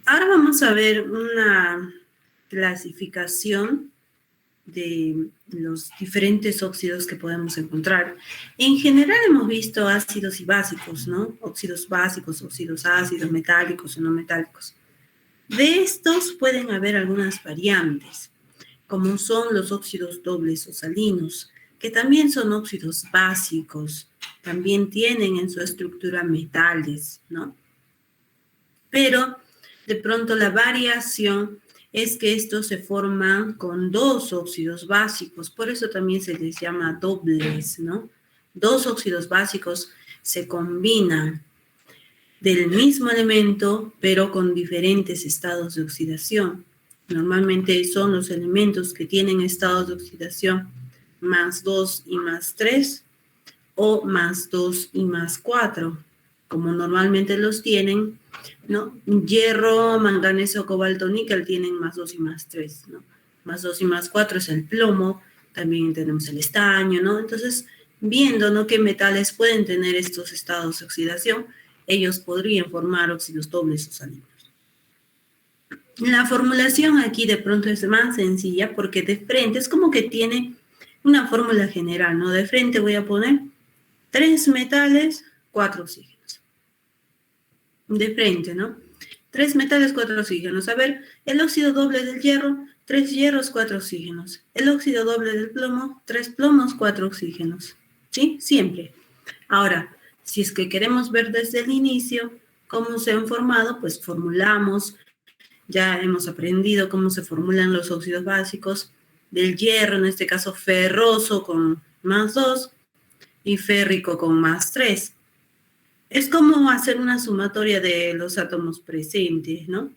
Ahora vamos a ver una clasificación de los diferentes óxidos que podemos encontrar. En general hemos visto ácidos y básicos, ¿no? Óxidos básicos, óxidos ácidos, metálicos o no metálicos. De estos pueden haber algunas variantes, como son los óxidos dobles o salinos, que también son óxidos básicos, también tienen en su estructura metales, ¿no? Pero de pronto la variación es que estos se forman con dos óxidos básicos, por eso también se les llama dobles, ¿no? Dos óxidos básicos se combinan del mismo elemento, pero con diferentes estados de oxidación. Normalmente son los elementos que tienen estados de oxidación más 2 y más 3 o más 2 y más 4, como normalmente los tienen, ¿no? Hierro, manganeso, cobalto, níquel tienen más 2 y más 3, ¿no? Más 2 y más 4 es el plomo, también tenemos el estaño, ¿no? Entonces, viendo, ¿no?, qué metales pueden tener estos estados de oxidación, ellos podrían formar óxidos dobles o salinos. La formulación aquí de pronto es más sencilla porque de frente es como que tiene una fórmula general, ¿no? De frente voy a poner 3 metales, 4 oxígenos. De frente, ¿no? 3 metales, 4 oxígenos. A ver, el óxido doble del hierro, 3 hierros, 4 oxígenos. El óxido doble del plomo, 3 plomos, 4 oxígenos. ¿Sí? Siempre. Ahora, si es que queremos ver desde el inicio cómo se han formado, pues formulamos. Ya hemos aprendido cómo se formulan los óxidos básicos del hierro, en este caso ferroso con más 2 y férrico con más 3. Es como hacer una sumatoria de los átomos presentes, ¿no?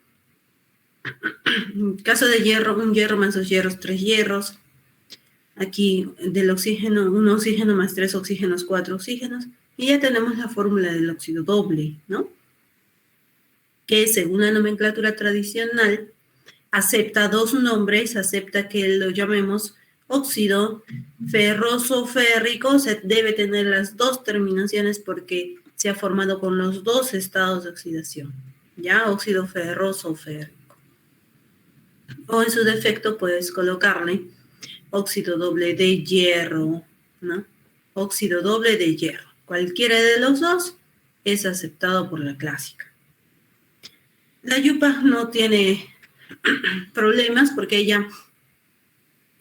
En caso de hierro, un hierro más 2 hierros, 3 hierros. Aquí del oxígeno, un oxígeno más 3 oxígenos, 4 oxígenos. Y ya tenemos la fórmula del óxido doble, ¿no? Que según la nomenclatura tradicional, acepta dos nombres, acepta que lo llamemos óxido ferroso férrico, se debe tener las dos terminaciones porque se ha formado con los dos estados de oxidación, ¿ya? Óxido ferroso férrico. O en su defecto puedes colocarle óxido doble de hierro, ¿no? Óxido doble de hierro. Cualquiera de los dos es aceptado por la clásica. La yupa no tiene problemas porque ella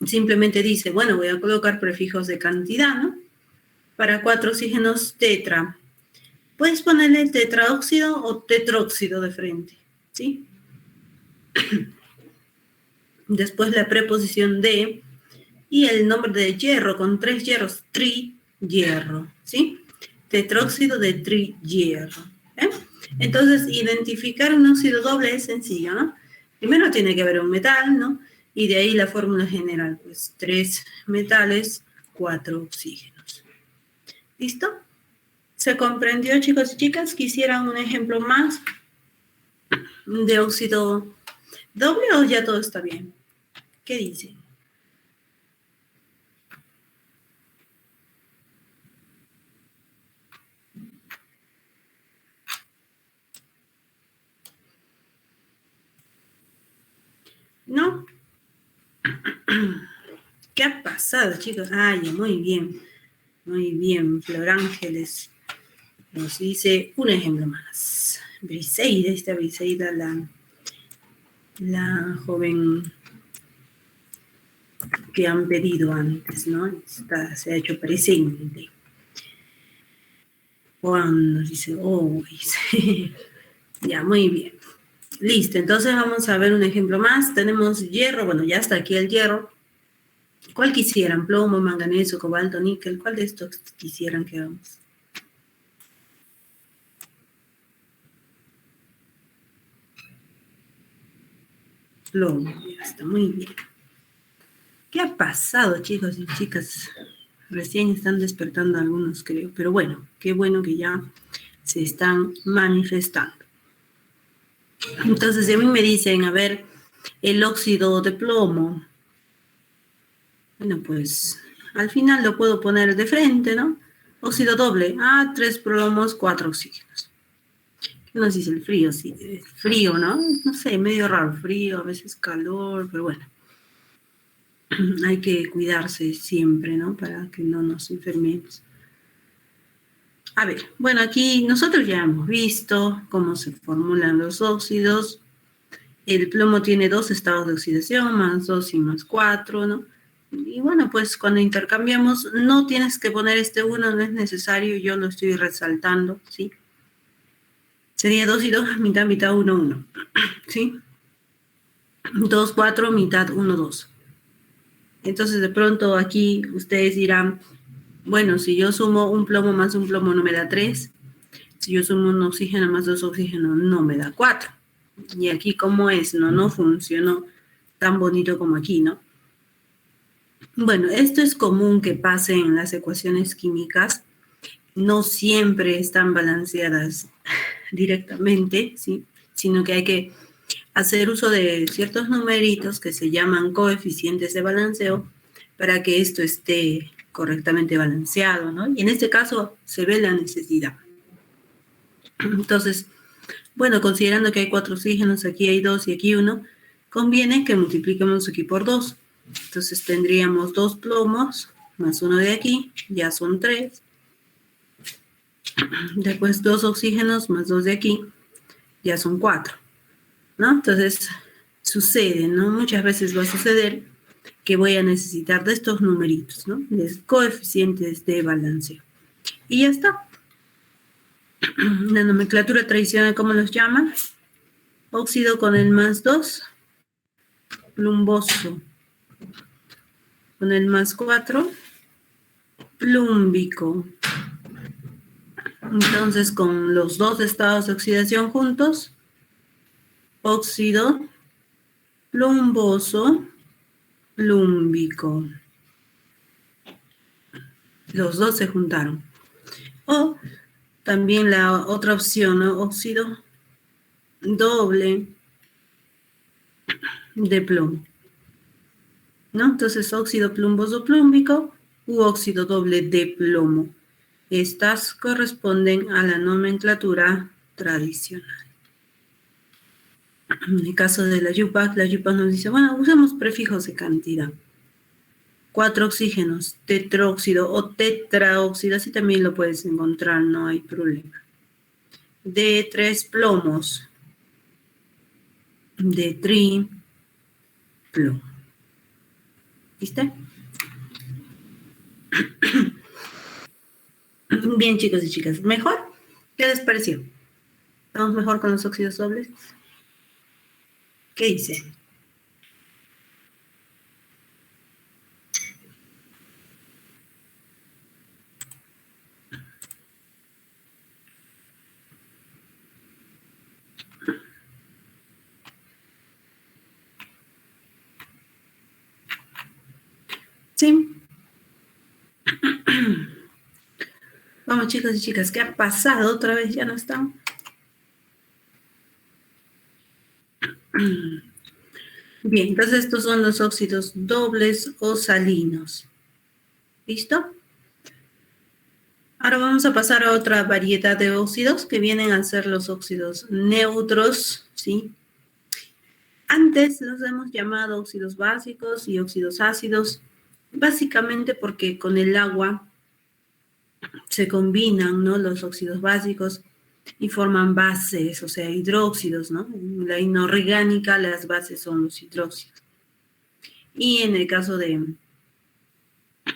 simplemente dice, bueno, voy a colocar prefijos de cantidad, ¿no? Para 4 oxígenos tetra. Puedes ponerle tetraóxido o tetróxido de frente, ¿sí? Después la preposición de y el nombre de hierro con 3 hierros, trihierro, ¿sí? Tetróxido de trihierro. ¿Eh? Entonces, identificar un óxido doble es sencillo, ¿no? Primero tiene que haber un metal, ¿no? Y de ahí la fórmula general, pues 3 metales, 4 oxígenos. ¿Listo? ¿Se comprendió, chicos y chicas? ¿Quisieran un ejemplo más de óxido doble o ya todo está bien? ¿Qué dicen? ¿No? ¿Qué ha pasado, chicos? Ay, muy bien. Muy bien. Flor Ángeles nos dice un ejemplo más. Briseida, esta Briseida, la joven que han pedido antes, ¿no? Se ha hecho presente. Juan nos dice, oh, ya, muy bien. Listo, entonces vamos a ver un ejemplo más. Tenemos hierro, bueno, ya está aquí el hierro. ¿Cuál quisieran? Plomo, manganeso, cobalto, níquel. ¿Cuál de estos quisieran que hagamos? Plomo, ya está, muy bien. ¿Qué ha pasado, chicos y chicas? Recién están despertando algunos, creo. Pero bueno, qué bueno que ya se están manifestando. Entonces, a mí me dicen, a ver, el óxido de plomo. Bueno, pues al final lo puedo poner de frente, ¿no? Óxido doble, 3 plomos, 4 oxígenos. ¿Qué nos dice el frío? Sí, frío, ¿no? No sé, medio raro, frío, a veces calor, pero bueno. Hay que cuidarse siempre, ¿no? Para que no nos enfermemos. A ver, bueno, aquí nosotros ya hemos visto cómo se formulan los óxidos. El plomo tiene 2 estados de oxidación, más 2 y más 4, ¿no? Y bueno, pues cuando intercambiamos, no tienes que poner este 1, no es necesario, yo lo estoy resaltando, ¿sí? Sería 2 y 2, mitad, mitad, 1, 1, ¿sí? 2, 4, mitad, 1, 2. Entonces, de pronto aquí ustedes dirán, bueno, si yo sumo un plomo más un plomo no me da 3. Si yo sumo un oxígeno más 2 oxígenos no me da 4. Y aquí, ¿cómo es? No funcionó tan bonito como aquí, ¿no? Bueno, esto es común que pase en las ecuaciones químicas. No siempre están balanceadas directamente, ¿sí? Sino que hay que hacer uso de ciertos numeritos que se llaman coeficientes de balanceo para que esto esté correctamente balanceado, ¿no? Y en este caso se ve la necesidad. Entonces, bueno, considerando que hay 4 oxígenos, aquí hay 2 y aquí 1, conviene que multipliquemos aquí por 2. Entonces tendríamos 2 plomos más 1 de aquí, ya son 3. Después 2 oxígenos más 2 de aquí, ya son 4, ¿no? Entonces sucede, ¿no? Muchas veces va a suceder que voy a necesitar de estos numeritos, ¿no? De coeficientes de balanceo. Y ya está. La nomenclatura tradicional, ¿cómo los llaman? Óxido con el más 2, plumboso. Con el más 4, plúmbico. Entonces, con los 2 estados de oxidación juntos, óxido plumboso, plúmbico. Los 2 se juntaron. O también la otra opción, ¿no? Óxido doble de plomo, ¿no? Entonces, óxido plumboso plúmbico u óxido doble de plomo. Estas corresponden a la nomenclatura tradicional. En el caso de la YUPAC nos dice, bueno, usemos prefijos de cantidad. 4 oxígenos, tetróxido o tetraóxido, así también lo puedes encontrar, no hay problema. De 3 plomos, de triplomo. ¿Viste? Bien, chicos y chicas, ¿mejor? ¿Qué les pareció? ¿Estamos mejor con los óxidos dobles? ¿Qué dicen? ¿Sí? Vamos, chicos y chicas, ¿qué ha pasado? ¿Otra vez ya no están? Bien, entonces estos son los óxidos dobles o salinos. ¿Listo? Ahora vamos a pasar a otra variedad de óxidos que vienen a ser los óxidos neutros, ¿sí? Antes los hemos llamado óxidos básicos y óxidos ácidos, básicamente porque con el agua se combinan, ¿no? Los óxidos básicos y forman bases, o sea, hidróxidos, ¿no? En la inorgánica las bases son los hidróxidos. Y en el caso de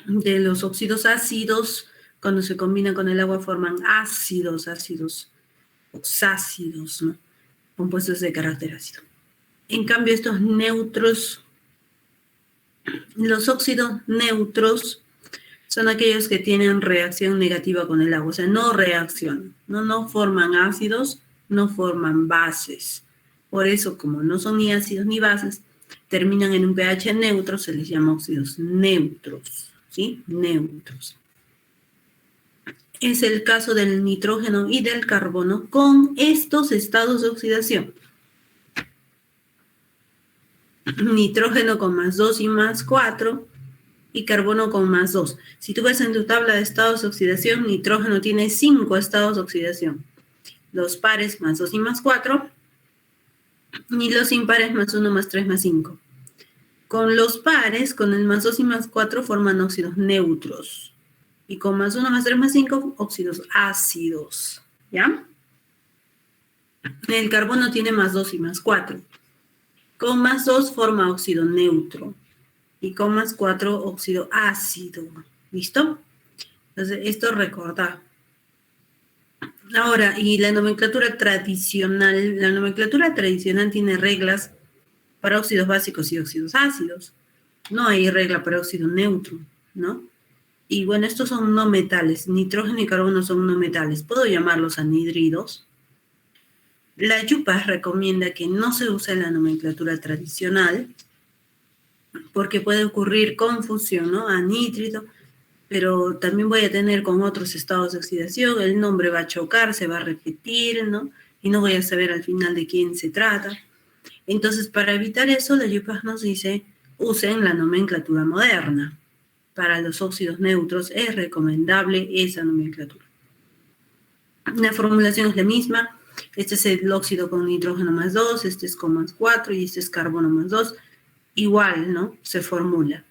los óxidos ácidos, cuando se combinan con el agua forman ácidos oxácidos, ¿no? Compuestos de carácter ácido. En cambio, estos neutros, los óxidos neutros, son aquellos que tienen reacción negativa con el agua, o sea, no reaccionan, no forman ácidos, no forman bases. Por eso, como no son ni ácidos ni bases, terminan en un pH neutro, se les llama óxidos neutros, ¿sí? Neutros. Es el caso del nitrógeno y del carbono con estos estados de oxidación. Nitrógeno con más 2 y más 4, y carbono con +2. Si tú ves en tu tabla de estados de oxidación, nitrógeno tiene 5 estados de oxidación. Los pares +2 y +4, y los impares +1, +3, +5. Con los pares, con el +2 y +4, forman óxidos neutros. Y con +1, +3, +5, óxidos ácidos. ¿Ya? El carbono tiene +2 y +4. Con +2 forma óxido neutro. Y con +4, óxido ácido. ¿Listo? Entonces, esto recordar. Ahora, y la nomenclatura tradicional tiene reglas para óxidos básicos y óxidos ácidos. No hay regla para óxido neutro, ¿no? Y bueno, estos son no metales. Nitrógeno y carbono son no metales. Puedo llamarlos anhidridos. La YUPAS recomienda que no se use la nomenclatura tradicional porque puede ocurrir confusión, ¿no? Anhídrido, pero también voy a tener con otros estados de oxidación, el nombre va a chocar, se va a repetir, ¿no? Y no voy a saber al final de quién se trata. Entonces, para evitar eso, la YUPAS nos dice, usen la nomenclatura moderna. Para los óxidos neutros es recomendable esa nomenclatura. La formulación es la misma. Este es el óxido con nitrógeno +2, este es con +4 y este es carbono +2. Igual, ¿no? Se formula.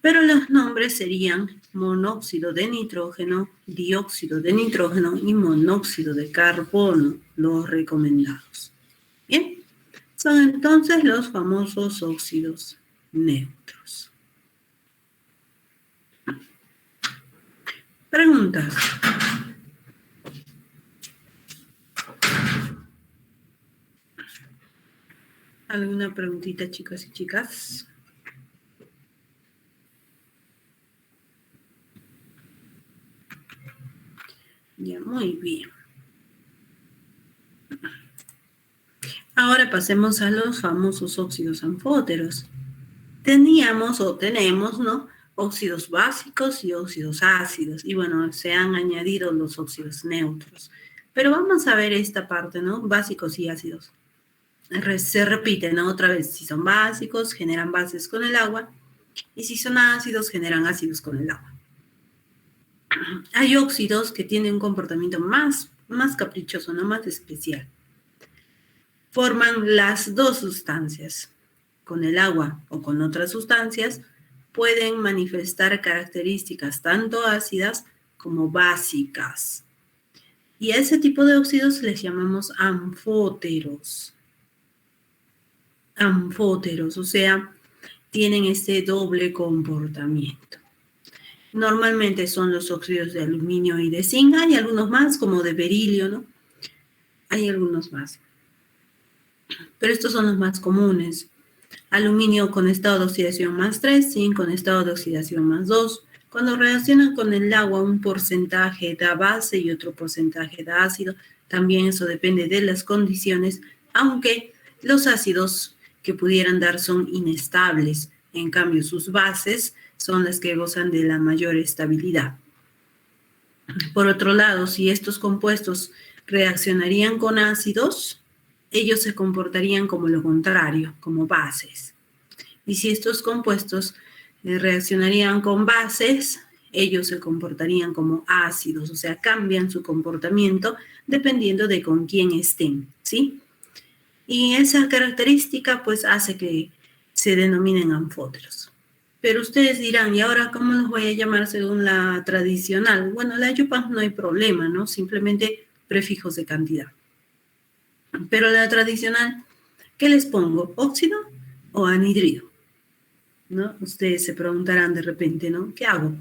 Pero los nombres serían monóxido de nitrógeno, dióxido de nitrógeno y monóxido de carbono, los recomendados. Bien, son entonces los famosos óxidos neutros. Preguntas. ¿Alguna preguntita, chicos y chicas? Ya, muy bien. Ahora pasemos a los famosos óxidos anfóteros. Teníamos o tenemos, ¿no? Óxidos básicos y óxidos ácidos. Y bueno, se han añadido los óxidos neutros. Pero vamos a ver esta parte, ¿no? Básicos y ácidos. Se repiten, ¿no? Otra vez, si son básicos, generan bases con el agua. Y si son ácidos, generan ácidos con el agua. Hay óxidos que tienen un comportamiento más caprichoso, ¿no? Más especial. Forman las dos sustancias. Con el agua o con otras sustancias, pueden manifestar características tanto ácidas como básicas. Y a ese tipo de óxidos les llamamos anfóteros. Anfóteros, o sea, tienen este doble comportamiento. Normalmente son los óxidos de aluminio y de zinc. Hay algunos más, como de berilio, ¿no? Hay algunos más. Pero estos son los más comunes. Aluminio con estado de oxidación +3, zinc con estado de oxidación +2. Cuando reaccionan con el agua, un porcentaje da base y otro porcentaje da ácido. También eso depende de las condiciones, aunque los ácidos que pudieran dar son inestables. En cambio, sus bases son las que gozan de la mayor estabilidad. Por otro lado, si estos compuestos reaccionarían con ácidos, ellos se comportarían como lo contrario, como bases. Y si estos compuestos reaccionarían con bases, ellos se comportarían como ácidos, o sea, cambian su comportamiento dependiendo de con quién estén, ¿sí? Y esa característica, pues, hace que se denominen anfóteros. Pero ustedes dirán, ¿y ahora cómo los voy a llamar según la tradicional? Bueno, la YUPAS no hay problema, ¿no? Simplemente prefijos de cantidad. Pero la tradicional, ¿qué les pongo? ¿Óxido o anhidrido? ¿No? Ustedes se preguntarán de repente, ¿no? ¿Qué hago?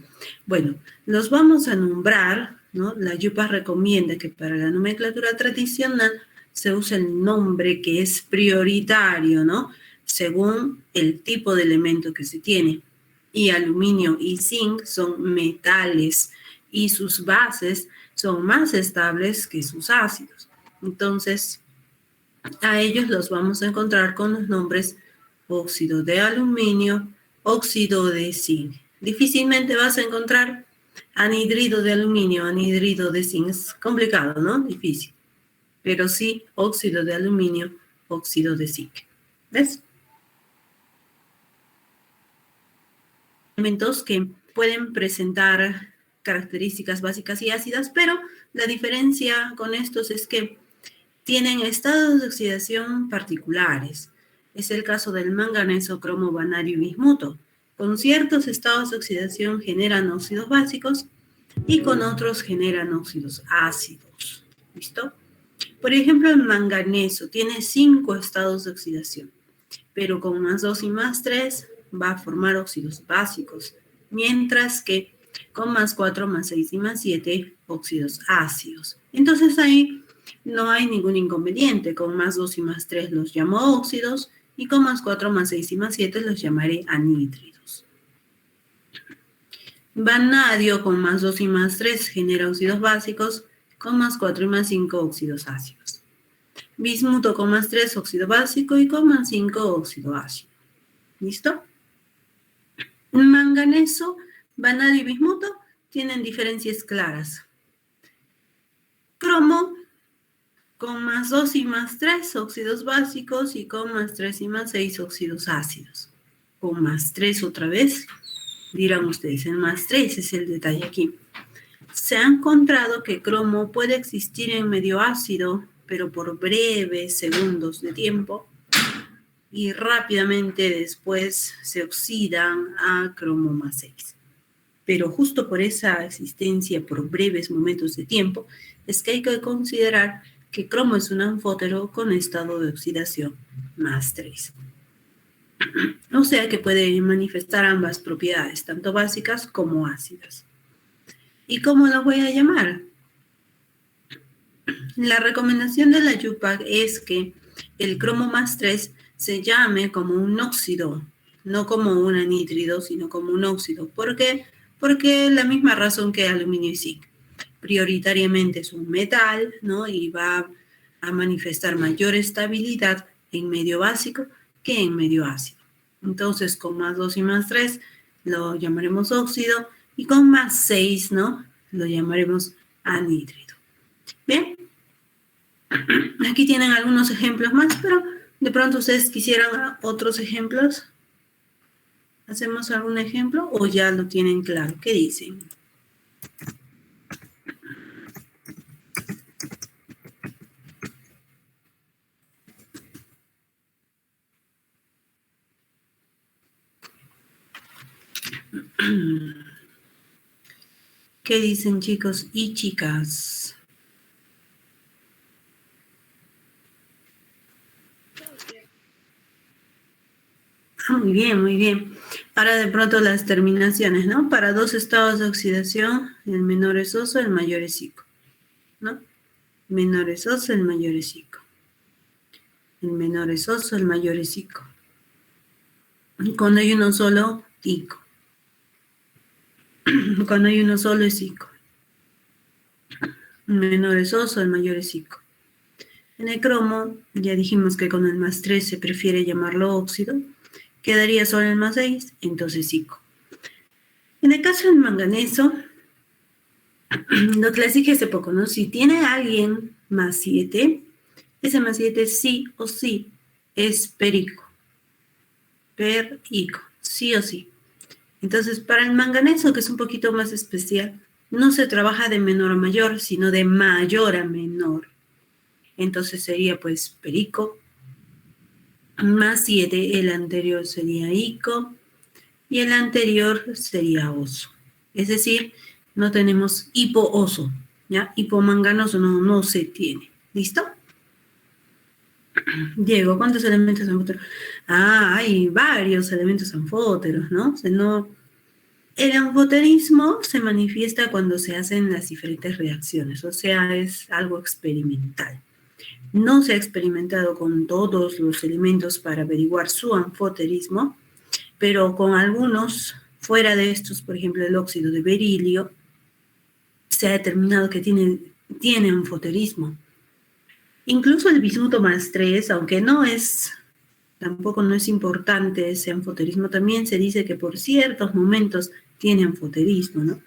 Bueno, los vamos a nombrar, ¿no? La YUPAS recomienda que para la nomenclatura tradicional se use el nombre que es prioritario, ¿no? Según el tipo de elemento que se tiene. Y aluminio y zinc son metales y sus bases son más estables que sus ácidos. Entonces, a ellos los vamos a encontrar con los nombres óxido de aluminio, óxido de zinc. Difícilmente vas a encontrar anhidrido de aluminio, anhidrido de zinc. Es complicado, ¿no? Difícil. Pero sí óxido de aluminio, óxido de zinc. ¿Ves? elementos que pueden presentar características básicas y ácidas, pero la diferencia con estos es que tienen estados de oxidación particulares. Es el caso del manganeso, cromo, vanadio y bismuto. Con ciertos estados de oxidación generan óxidos básicos y con otros generan óxidos ácidos. ¿Listo? Por ejemplo, el manganeso tiene 5 estados de oxidación, pero con +2 y +3 va a formar óxidos básicos, mientras que con +4, +6 y +7 óxidos ácidos. Entonces ahí no hay ningún inconveniente. Con +2 y +3 los llamo óxidos y con +4, +6 y +7 los llamaré anhídridos. Vanadio con +2 y +3 genera óxidos básicos, con +4 y +5 óxidos ácidos. Bismuto con +3 óxido básico y con +5 óxido ácido. ¿Listo? Manganeso, vanadio y bismuto tienen diferencias claras. Cromo con +2 y +3 óxidos básicos y con +3 y +6 óxidos ácidos. Con +3 otra vez, dirán ustedes, el +3 es el detalle aquí. Se ha encontrado que cromo puede existir en medio ácido, pero por breves segundos de tiempo, y rápidamente después se oxidan a cromo +6. Pero justo por esa existencia por breves momentos de tiempo, es que hay que considerar que cromo es un anfótero con estado de oxidación +3. O sea que puede manifestar ambas propiedades, tanto básicas como ácidas. ¿Y cómo lo voy a llamar? La recomendación de la YUPAC es que el cromo +3 se llame como un óxido, no como un anhídrido, sino como un óxido. ¿Por qué? Porque la misma razón que aluminio y zinc. Prioritariamente es un metal, ¿no? Y va a manifestar mayor estabilidad en medio básico que en medio ácido. Entonces, con +2 y +3 lo llamaremos óxido y con +6, ¿no? Lo llamaremos anhídrido. Bien. Aquí tienen algunos ejemplos más, pero de pronto ustedes quisieran otros ejemplos. ¿Hacemos algún ejemplo o ya lo tienen claro? ¿Qué dicen? ¿Qué dicen, chicos y chicas? Muy bien, muy bien. Ahora de pronto las terminaciones, ¿no? Para 2 estados de oxidación, el menor es oso, el mayor es ico, ¿no? Menor es oso, el mayor es ico. El menor es oso, el mayor es ico. Y cuando hay uno solo, ico. Cuando hay uno solo es ico. El menor es oso, el mayor es ico. En el cromo, ya dijimos que con el +3 se prefiere llamarlo óxido. Quedaría solo el +6, entonces ico. En el caso del manganeso, lo que les dije hace poco, ¿no? Si tiene alguien +7, ese +7 sí o sí es perico. Perico, sí o sí. Entonces, para el manganeso, que es un poquito más especial, no se trabaja de menor a mayor, sino de mayor a menor. Entonces sería pues perico, +7, el anterior sería ico, y el anterior sería oso. Es decir, no tenemos hipooso, ¿ya? Hipomanganoso no se tiene. ¿Listo? Diego, ¿cuántos elementos anfóteros? Hay varios elementos anfóteros, ¿no? El anfoterismo se manifiesta cuando se hacen las diferentes reacciones, o sea, es algo experimental. No se ha experimentado con todos los elementos para averiguar su anfoterismo, pero con algunos, fuera de estos, por ejemplo, el óxido de berilio, se ha determinado que tiene anfoterismo. Incluso el bismuto +3, aunque tampoco no es importante ese anfoterismo, también se dice que por ciertos momentos tiene anfoterismo, ¿no?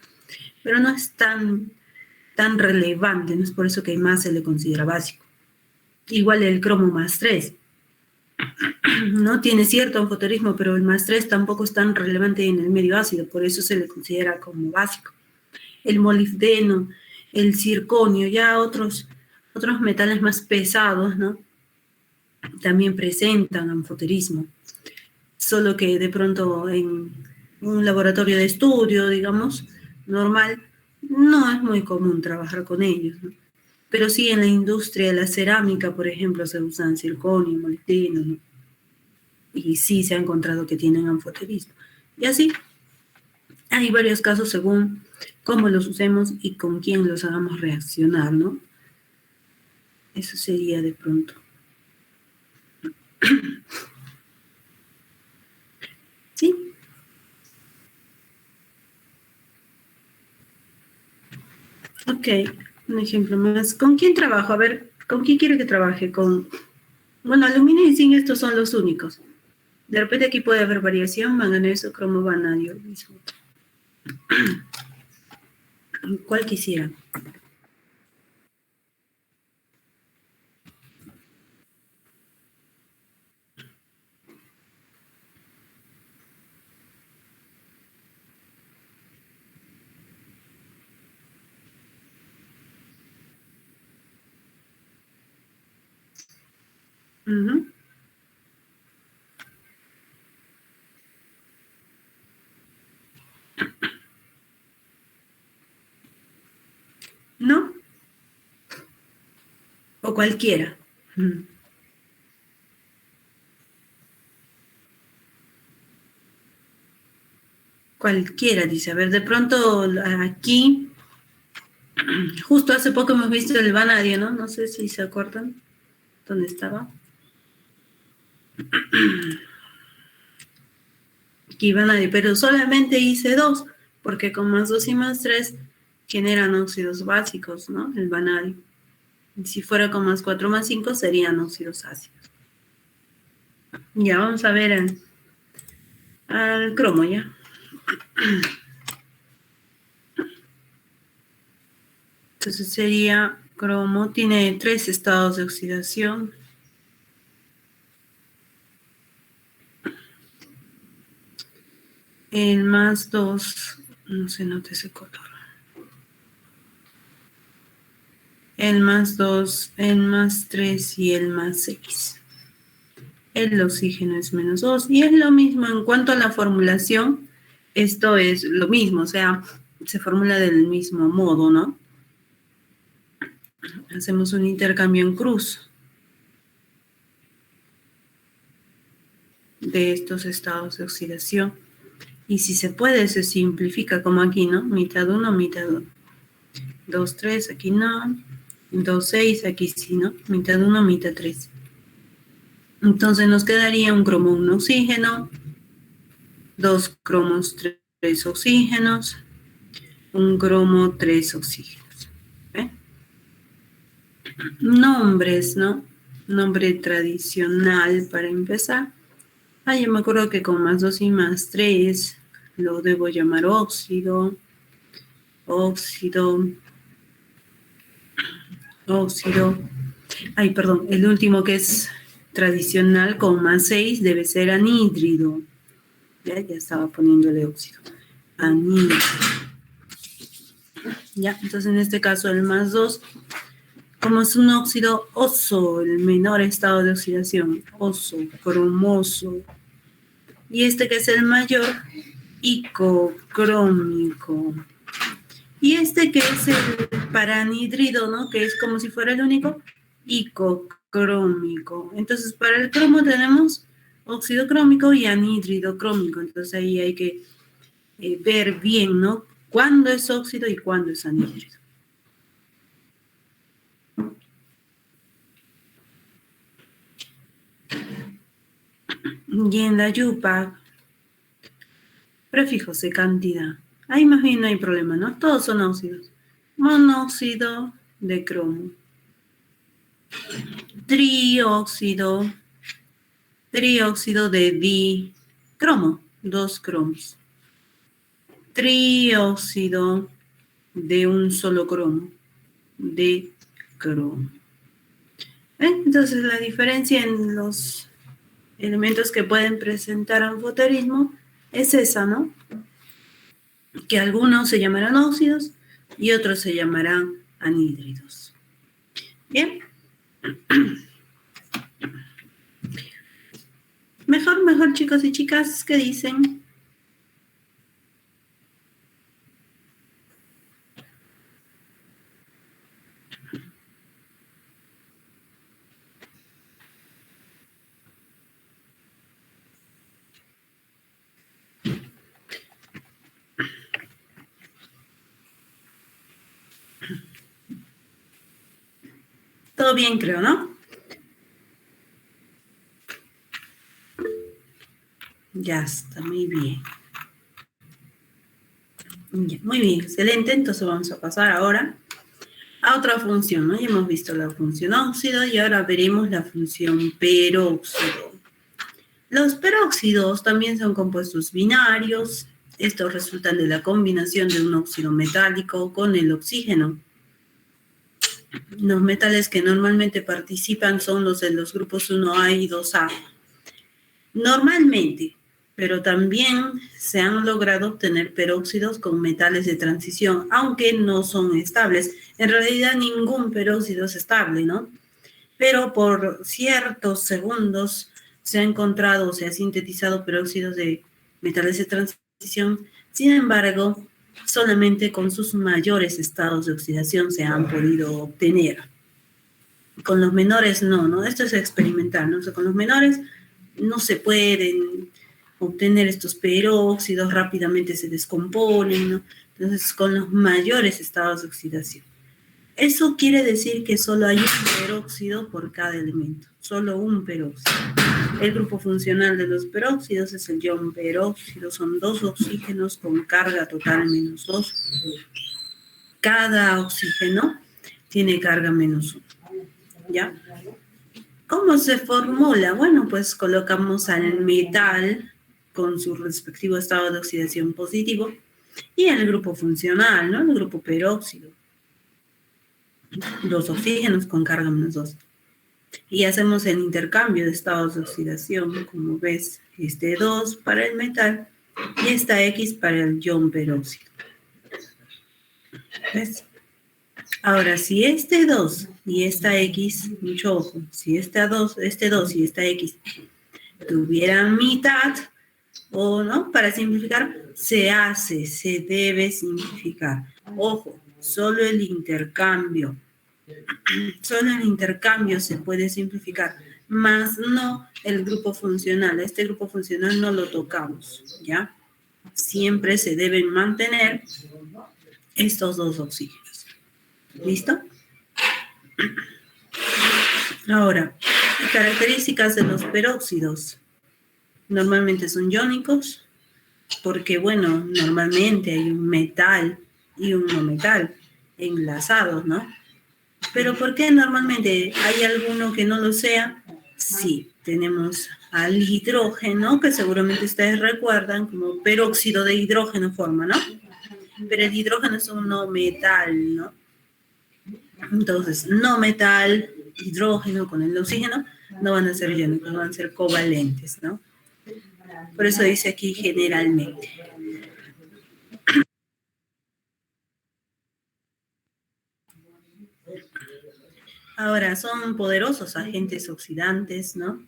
Pero no es tan relevante, no es por eso que más se le considera básico. Igual el cromo +3. no tiene cierto anfoterismo, pero el más 3 tampoco es tan relevante en el medio ácido, por eso se le considera como básico. El molibdeno, el circonio, ya otros metales más pesados, ¿no? También presentan anfoterismo, solo que de pronto en un laboratorio de estudio, digamos, normal, no es muy común trabajar con ellos, ¿no? Pero sí en la industria de la cerámica, por ejemplo, se usan circonio, molibdeno, ¿no? Y sí se ha encontrado que tienen anfoterismo. Y así, hay varios casos según cómo los usemos y con quién los hagamos reaccionar, ¿no? Eso sería de pronto. ¿Sí? Ok, un ejemplo más. ¿Con quién trabajo? A ver, ¿con quién quiere que trabaje? Bueno, aluminio y zinc, estos son los únicos. De repente aquí puede haber variación, manganeso, cromo, vanadio, bismuto. ¿Cuál quisiera? Uh-huh. ¿No? O cualquiera. Cualquiera, dice. A ver, de pronto aquí, justo hace poco hemos visto el vanadio, ¿no? No sé si se acuerdan dónde estaba. Aquí vanadio, pero solamente hice 2, porque con más 2 y más 3 generan óxidos básicos, ¿no? El vanadio. Y si fuera con más 4 más 5 serían óxidos ácidos. Ya, vamos a ver al cromo, ¿ya? Entonces sería cromo, tiene 3 estados de oxidación. El más 2, no se nota ese color. El más 2, el más 3 y el más 6. El oxígeno es menos 2. Y es lo mismo en cuanto a la formulación. Esto es lo mismo, o sea, se formula del mismo modo, ¿no? Hacemos un intercambio en cruz de estos estados de oxidación. Y si se puede, se simplifica como aquí, ¿no? Mitad 1, mitad 2. 2, 3, aquí no. 2, 6, aquí sí, ¿no? Mitad 1, mitad 3. Entonces nos quedaría un cromo, un oxígeno, 2 cromos, 3 oxígenos, un cromo, 3 oxígenos. ¿Ve? Nombres, ¿no? Nombre tradicional para empezar. Yo me acuerdo que con más 2 y más 3 lo debo llamar óxido, óxido. Perdón, el último que es tradicional con más 6 debe ser anhídrido. Ya estaba poniéndole óxido. Anhídrido. Ya, entonces en este caso el más 2, como es un óxido oso, el menor estado de oxidación, oso, cromoso. Y este que es el mayor, icocrómico. Y este que es el paranhídrido, ¿no? Que es como si fuera el único, icocrómico. Entonces, para el cromo tenemos óxido crómico y anhídrido crómico. Entonces, ahí hay que ver bien, ¿no? Cuándo es óxido y cuándo es anhídrido. Y en la YUPAC, prefijos de cantidad. Ahí más bien no hay problema, ¿no? Todos son óxidos. Monóxido de cromo. Trióxido de dicromo, 2 cromos. Trióxido de un solo cromo, de cromo. Entonces la diferencia en los elementos que pueden presentar anfoterismo es esa, ¿no? Que algunos se llamarán óxidos y otros se llamarán anhídridos. Bien. Mejor, chicos y chicas, ¿qué dicen? Todo bien, creo, ¿no? Ya está, muy bien. Ya, muy bien, excelente. Entonces vamos a pasar ahora a otra función, ¿no? Ya hemos visto la función óxido y ahora veremos la función peróxido. Los peróxidos también son compuestos binarios. Estos resultan de la combinación de un óxido metálico con el oxígeno. Los metales que normalmente participan son los de los grupos 1A y 2A. Normalmente, pero también se han logrado obtener peróxidos con metales de transición, aunque no son estables. En realidad ningún peróxido es estable, ¿no? Pero por ciertos segundos se ha encontrado o se ha sintetizado peróxidos de metales de transición. Sin embargo, solamente con sus mayores estados de oxidación se han podido obtener. Con los menores no, ¿no? Esto es experimental, ¿no? O sea, con los menores no se pueden obtener estos peróxidos, rápidamente se descomponen, ¿no? Entonces, con los mayores estados de oxidación. Eso quiere decir que solo hay un peróxido por cada elemento, solo un peróxido. El grupo funcional de los peróxidos es el ion peróxido, son 2 oxígenos con carga total -2. Cada oxígeno tiene carga -1, ¿ya? ¿Cómo se formula? Bueno, pues colocamos al metal con su respectivo estado de oxidación positivo y el grupo funcional, ¿no? El grupo peróxido. 2 oxígenos con carga -2. Y hacemos el intercambio de estados de oxidación, como ves, este 2 para el metal y esta X para el ion peróxido. ¿Ves? Ahora, si este 2 y esta X, mucho ojo, si este 2 y esta X tuvieran mitad, o no, para simplificar, se debe simplificar. Ojo, solo el intercambio se puede simplificar, más no el grupo funcional. Este grupo funcional no lo tocamos, ¿ya? Siempre se deben mantener estos 2 oxígenos. ¿Listo? Ahora, características de los peróxidos. Normalmente son iónicos, porque, bueno, normalmente hay un metal y un no metal enlazados, ¿no? Pero ¿por qué normalmente hay alguno que no lo sea? Sí, tenemos al hidrógeno, que seguramente ustedes recuerdan como peróxido de hidrógeno forma, ¿no? Pero el hidrógeno es un no metal, ¿no? Entonces, no metal, hidrógeno con el oxígeno, no van a ser iónicos, van a ser covalentes, ¿no? Por eso dice aquí generalmente. Ahora, son poderosos agentes oxidantes, ¿no?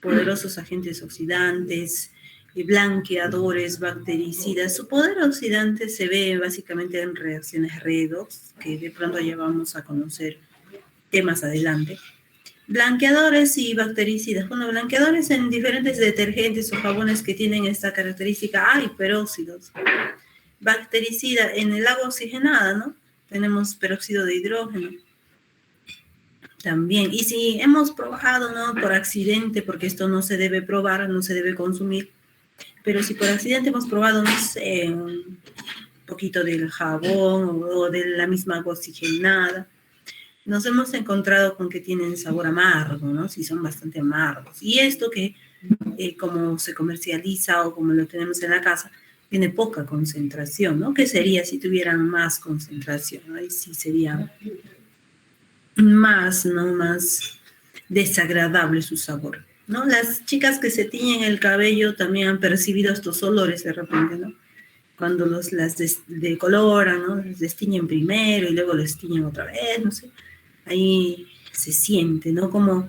Poderosos agentes oxidantes, blanqueadores, bactericidas. Su poder oxidante se ve básicamente en reacciones redox, que de pronto ya vamos a conocer más adelante. Blanqueadores y bactericidas. Bueno, blanqueadores en diferentes detergentes o jabones que tienen esta característica. Hay peróxidos. Bactericida en el agua oxigenada, ¿no? Tenemos peróxido de hidrógeno. También. Y si hemos probado, ¿no? Por accidente, porque esto no se debe probar, no se debe consumir. Pero si por accidente hemos probado, no sé, un poquito del jabón o de la misma agua oxigenada, nos hemos encontrado con que tienen sabor amargo, ¿no? Sí, son bastante amargos. Y esto que, como se comercializa o como lo tenemos en la casa, tiene poca concentración, ¿no? ¿Qué sería si tuvieran más concentración? Ahí sí sería más, ¿no? Más desagradable su sabor. ¿no? Las chicas que se tiñen el cabello también han percibido estos olores de repente, ¿no? Cuando las decoloran, ¿no? Les destiñen primero y luego les tiñen otra vez, no sé. Ahí se siente, ¿no? Cómo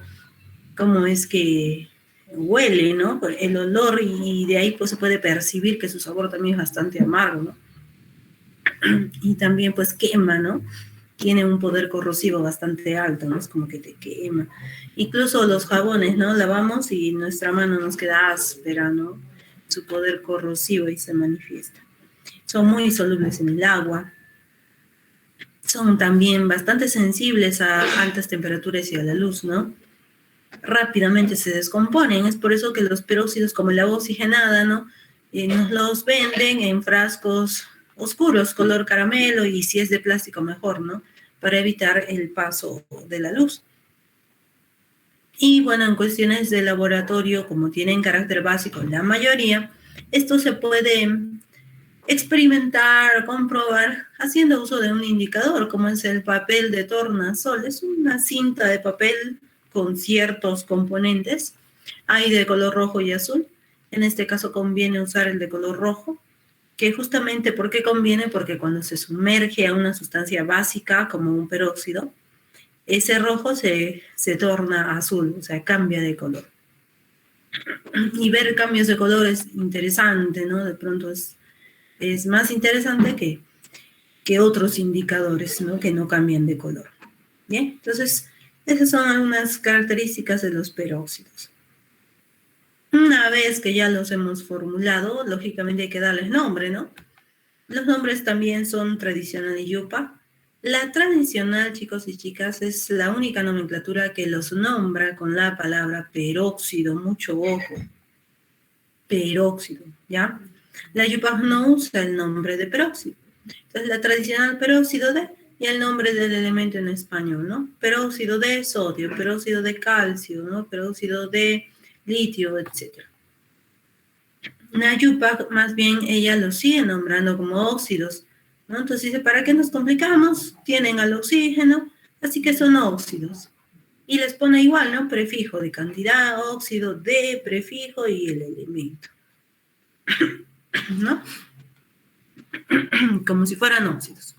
es que huele, ¿no? El olor y de ahí pues se puede percibir que su sabor también es bastante amargo, ¿no? Y también pues quema, ¿no? Tiene un poder corrosivo bastante alto, ¿no? Es como que te quema. Incluso los jabones, ¿no? Lavamos y nuestra mano nos queda áspera, ¿no? Su poder corrosivo y se manifiesta. Son muy solubles en el agua. Son también bastante sensibles a altas temperaturas y a la luz, ¿no? Rápidamente se descomponen. Es por eso que los peróxidos, como el agua oxigenada, ¿no? Nos los venden en frascos oscuros, color caramelo, y si es de plástico mejor, ¿no? Para evitar el paso de la luz. Y bueno, en cuestiones de laboratorio, como tienen carácter básico la mayoría, esto se puede experimentar, comprobar, haciendo uso de un indicador, como es el papel de tornasol. Es una cinta de papel con ciertos componentes. Hay de color rojo y azul. En este caso conviene usar el de color rojo, que justamente, ¿por qué conviene? Porque cuando se sumerge a una sustancia básica, como un peróxido, ese rojo se torna azul, o sea, cambia de color. Y ver cambios de color es interesante, ¿no? De pronto es más interesante que otros indicadores, ¿no? Que no cambian de color. Bien, entonces, esas son algunas características de los peróxidos. Una vez que ya los hemos formulado, lógicamente hay que darles nombre, ¿no? Los nombres también son tradicional y yupa. La tradicional, chicos y chicas, es la única nomenclatura que los nombra con la palabra peróxido, mucho ojo. Peróxido, ¿ya? La yupa no usa el nombre de peróxido. Entonces, la tradicional peróxido de, y el nombre del elemento en español, ¿no? Peróxido de sodio, peróxido de calcio, ¿no? Peróxido de litio, etc. La yupa, más bien, ella los sigue nombrando como óxidos, ¿no? Entonces dice, ¿para qué nos complicamos? Tienen al oxígeno, así que son óxidos. Y les pone igual, ¿no? Prefijo de cantidad, óxido de, prefijo y el elemento, ¿no? Como si fueran óxidos.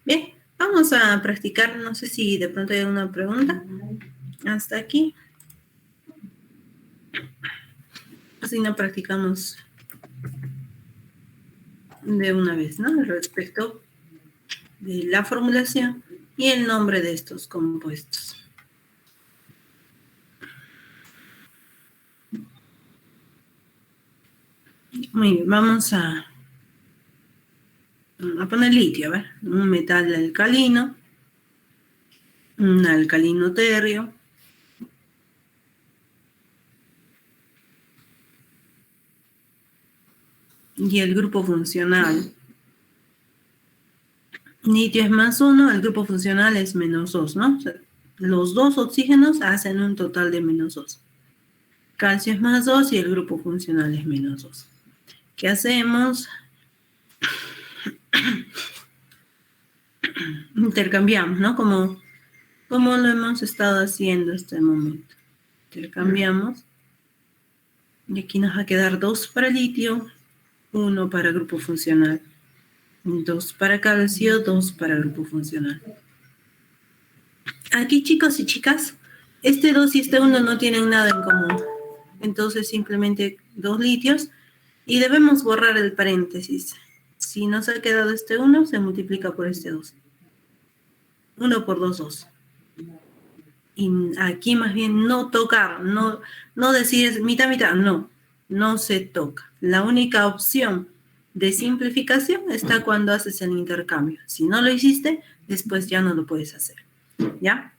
Bien, vamos a practicar, no sé si de pronto hay alguna pregunta. Hasta aquí. Así no practicamos de una vez, ¿no? Respecto de la formulación y el nombre de estos compuestos. Muy bien, vamos a poner litio, a ver, un metal alcalino, un alcalino terrio, y el grupo funcional. Litio es +1, el grupo funcional es -2, ¿no? O sea, los dos oxígenos hacen un total de -2. Calcio es +2 y el grupo funcional es -2. ¿Qué hacemos? Intercambiamos, ¿no? Como lo hemos estado haciendo hasta el momento. Intercambiamos. Y aquí nos va a quedar 2 para litio, 1 para grupo funcional. 2 para calcio, 2 para grupo funcional. Aquí, chicos y chicas, este 2 y este 1 no tienen nada en común. Entonces, simplemente 2 litios. Y debemos borrar el paréntesis. Si nos ha quedado este 1, se multiplica por este 2. 1 por 2, 2. Y aquí más bien no tocar, no decir mitad, mitad, no se toca. La única opción de simplificación está cuando haces el intercambio. Si no lo hiciste, después ya no lo puedes hacer, ¿ya?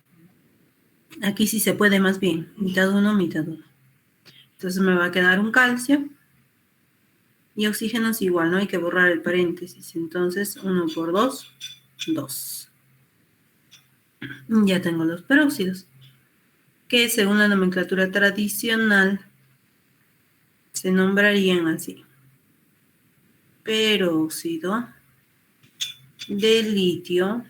Aquí sí se puede más bien, mitad 1, mitad 1. Entonces me va a quedar un calcio y oxígenos igual, ¿no? Hay que borrar el paréntesis. Entonces 1 por 2, 2. Ya tengo los peróxidos, que según la nomenclatura tradicional se nombrarían así: peróxido de litio.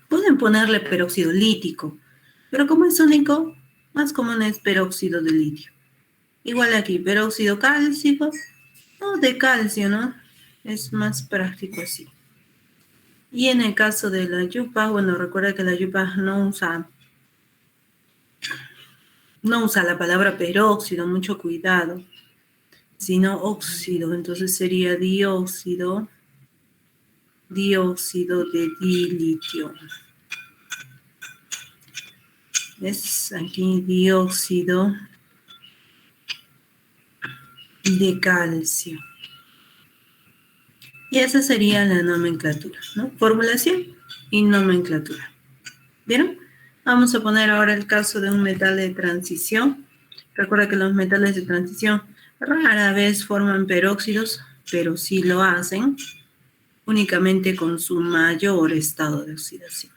Pueden ponerle peróxido lítico, pero como es único, Más común es peróxido de litio. Igual aquí, peróxido cálcico o de calcio, ¿no? Es más práctico así. Y en el caso de la yupa, bueno, recuerda que la yupa no usa la palabra peróxido, mucho cuidado, sino óxido, entonces sería dióxido de dilitio. ¿Ves? Aquí dióxido de calcio. Y esa sería la nomenclatura, ¿no? Formulación y nomenclatura. ¿Vieron? Vamos a poner ahora el caso de un metal de transición. Recuerda que los metales de transición rara vez forman peróxidos, pero sí lo hacen únicamente con su mayor estado de oxidación.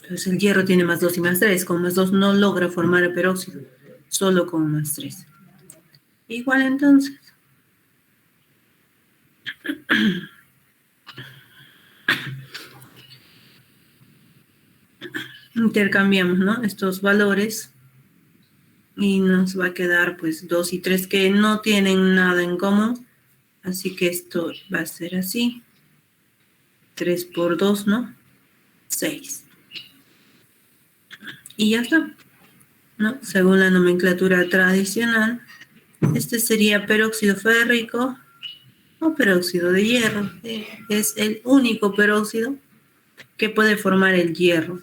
Entonces el hierro tiene más 2 y más 3. Con más 2 no logra formar el peróxido, solo con más 3. Igual entonces. Intercambiamos, ¿no? Estos valores y nos va a quedar pues 2 y 3 que no tienen nada en común. Así que esto va a ser así. 3 por 2, ¿no? 6. Y ya está, ¿no? Según la nomenclatura tradicional, este sería peróxido férrico o peróxido de hierro. Es el único peróxido que puede formar el hierro.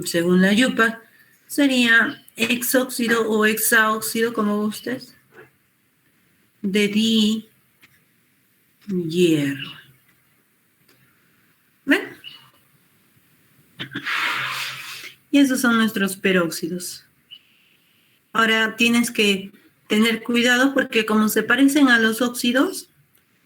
Según la yupa, sería exóxido o hexaóxido, como gustes, de hierro. ¿Ven? Y esos son nuestros peróxidos. Ahora tienes que tener cuidado porque como se parecen a los óxidos,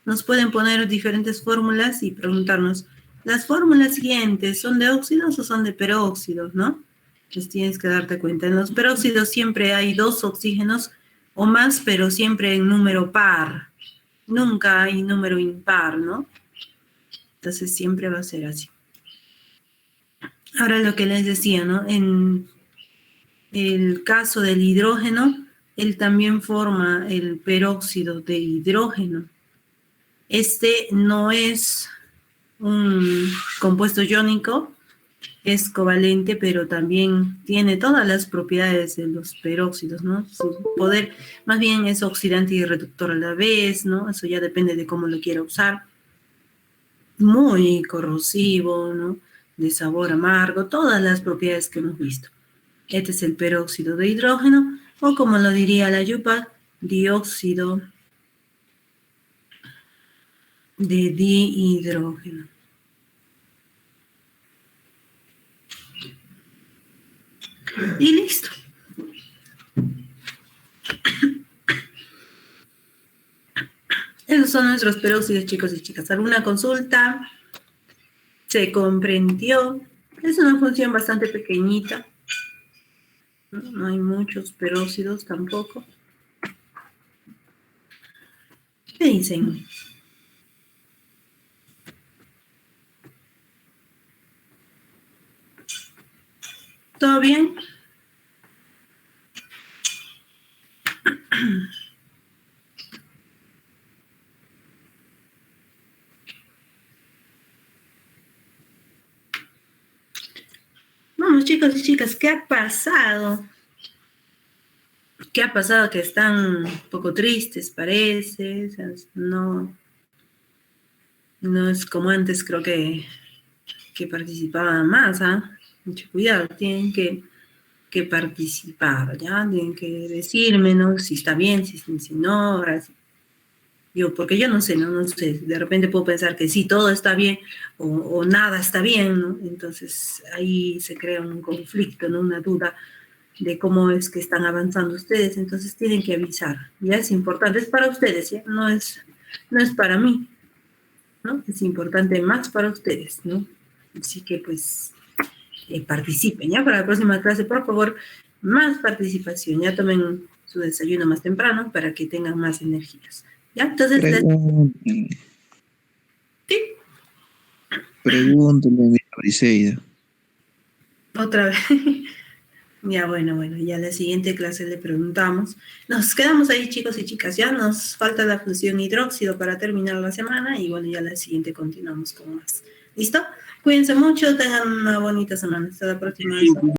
nos pueden poner diferentes fórmulas y preguntarnos, ¿las fórmulas siguientes son de óxidos o son de peróxidos, no? Entonces tienes que darte cuenta. En los peróxidos siempre hay 2 oxígenos o más, pero siempre en número par. Nunca hay número impar, ¿no? Entonces siempre va a ser así. Ahora lo que les decía, ¿no? En el caso del hidrógeno, él también forma el peróxido de hidrógeno. Este no es un compuesto iónico, es covalente, pero también tiene todas las propiedades de los peróxidos, ¿no? Su poder más bien es oxidante y reductor a la vez, ¿no? Eso ya depende de cómo lo quiera usar. Muy corrosivo, ¿no? De sabor amargo, todas las propiedades que hemos visto. Este es el peróxido de hidrógeno, o como lo diría la yupa, dióxido de dihidrógeno. Y listo. Esos son nuestros peróxidos, chicos y chicas. ¿Alguna consulta? ¿Se comprendió? Es una función bastante pequeñita. No hay muchos peróxidos tampoco. ¿Qué dicen? ¿Todo bien? Vamos, chicos y chicas, ¿qué ha pasado? ¿Qué ha pasado? Que están un poco tristes, parece. O sea, no es como antes, creo que participaban más, ¿ah? Mucho cuidado, tienen que participar, ¿ya? Tienen que decirme, ¿no? Si está bien, si no, ahora sí. Porque yo no sé, no sé, de repente puedo pensar que sí, todo está bien o nada está bien, ¿no? Entonces ahí se crea un conflicto, ¿no? Una duda de cómo es que están avanzando ustedes, entonces tienen que avisar, ya es importante, es para ustedes, ¿ya? No es para mí, ¿no? Es importante más para ustedes, ¿no? Así que pues participen, ¿ya? Para la próxima clase, por favor, más participación, ya tomen su desayuno más temprano para que tengan más energías. ¿Ya? Entonces, Pregúntale a Briseida. Otra vez. Ya, bueno, ya la siguiente clase le preguntamos. Nos quedamos ahí, chicos y chicas, ya nos falta la función hidróxido para terminar la semana y bueno, ya la siguiente continuamos con más. ¿Listo? Cuídense mucho, tengan una bonita semana. Hasta la próxima.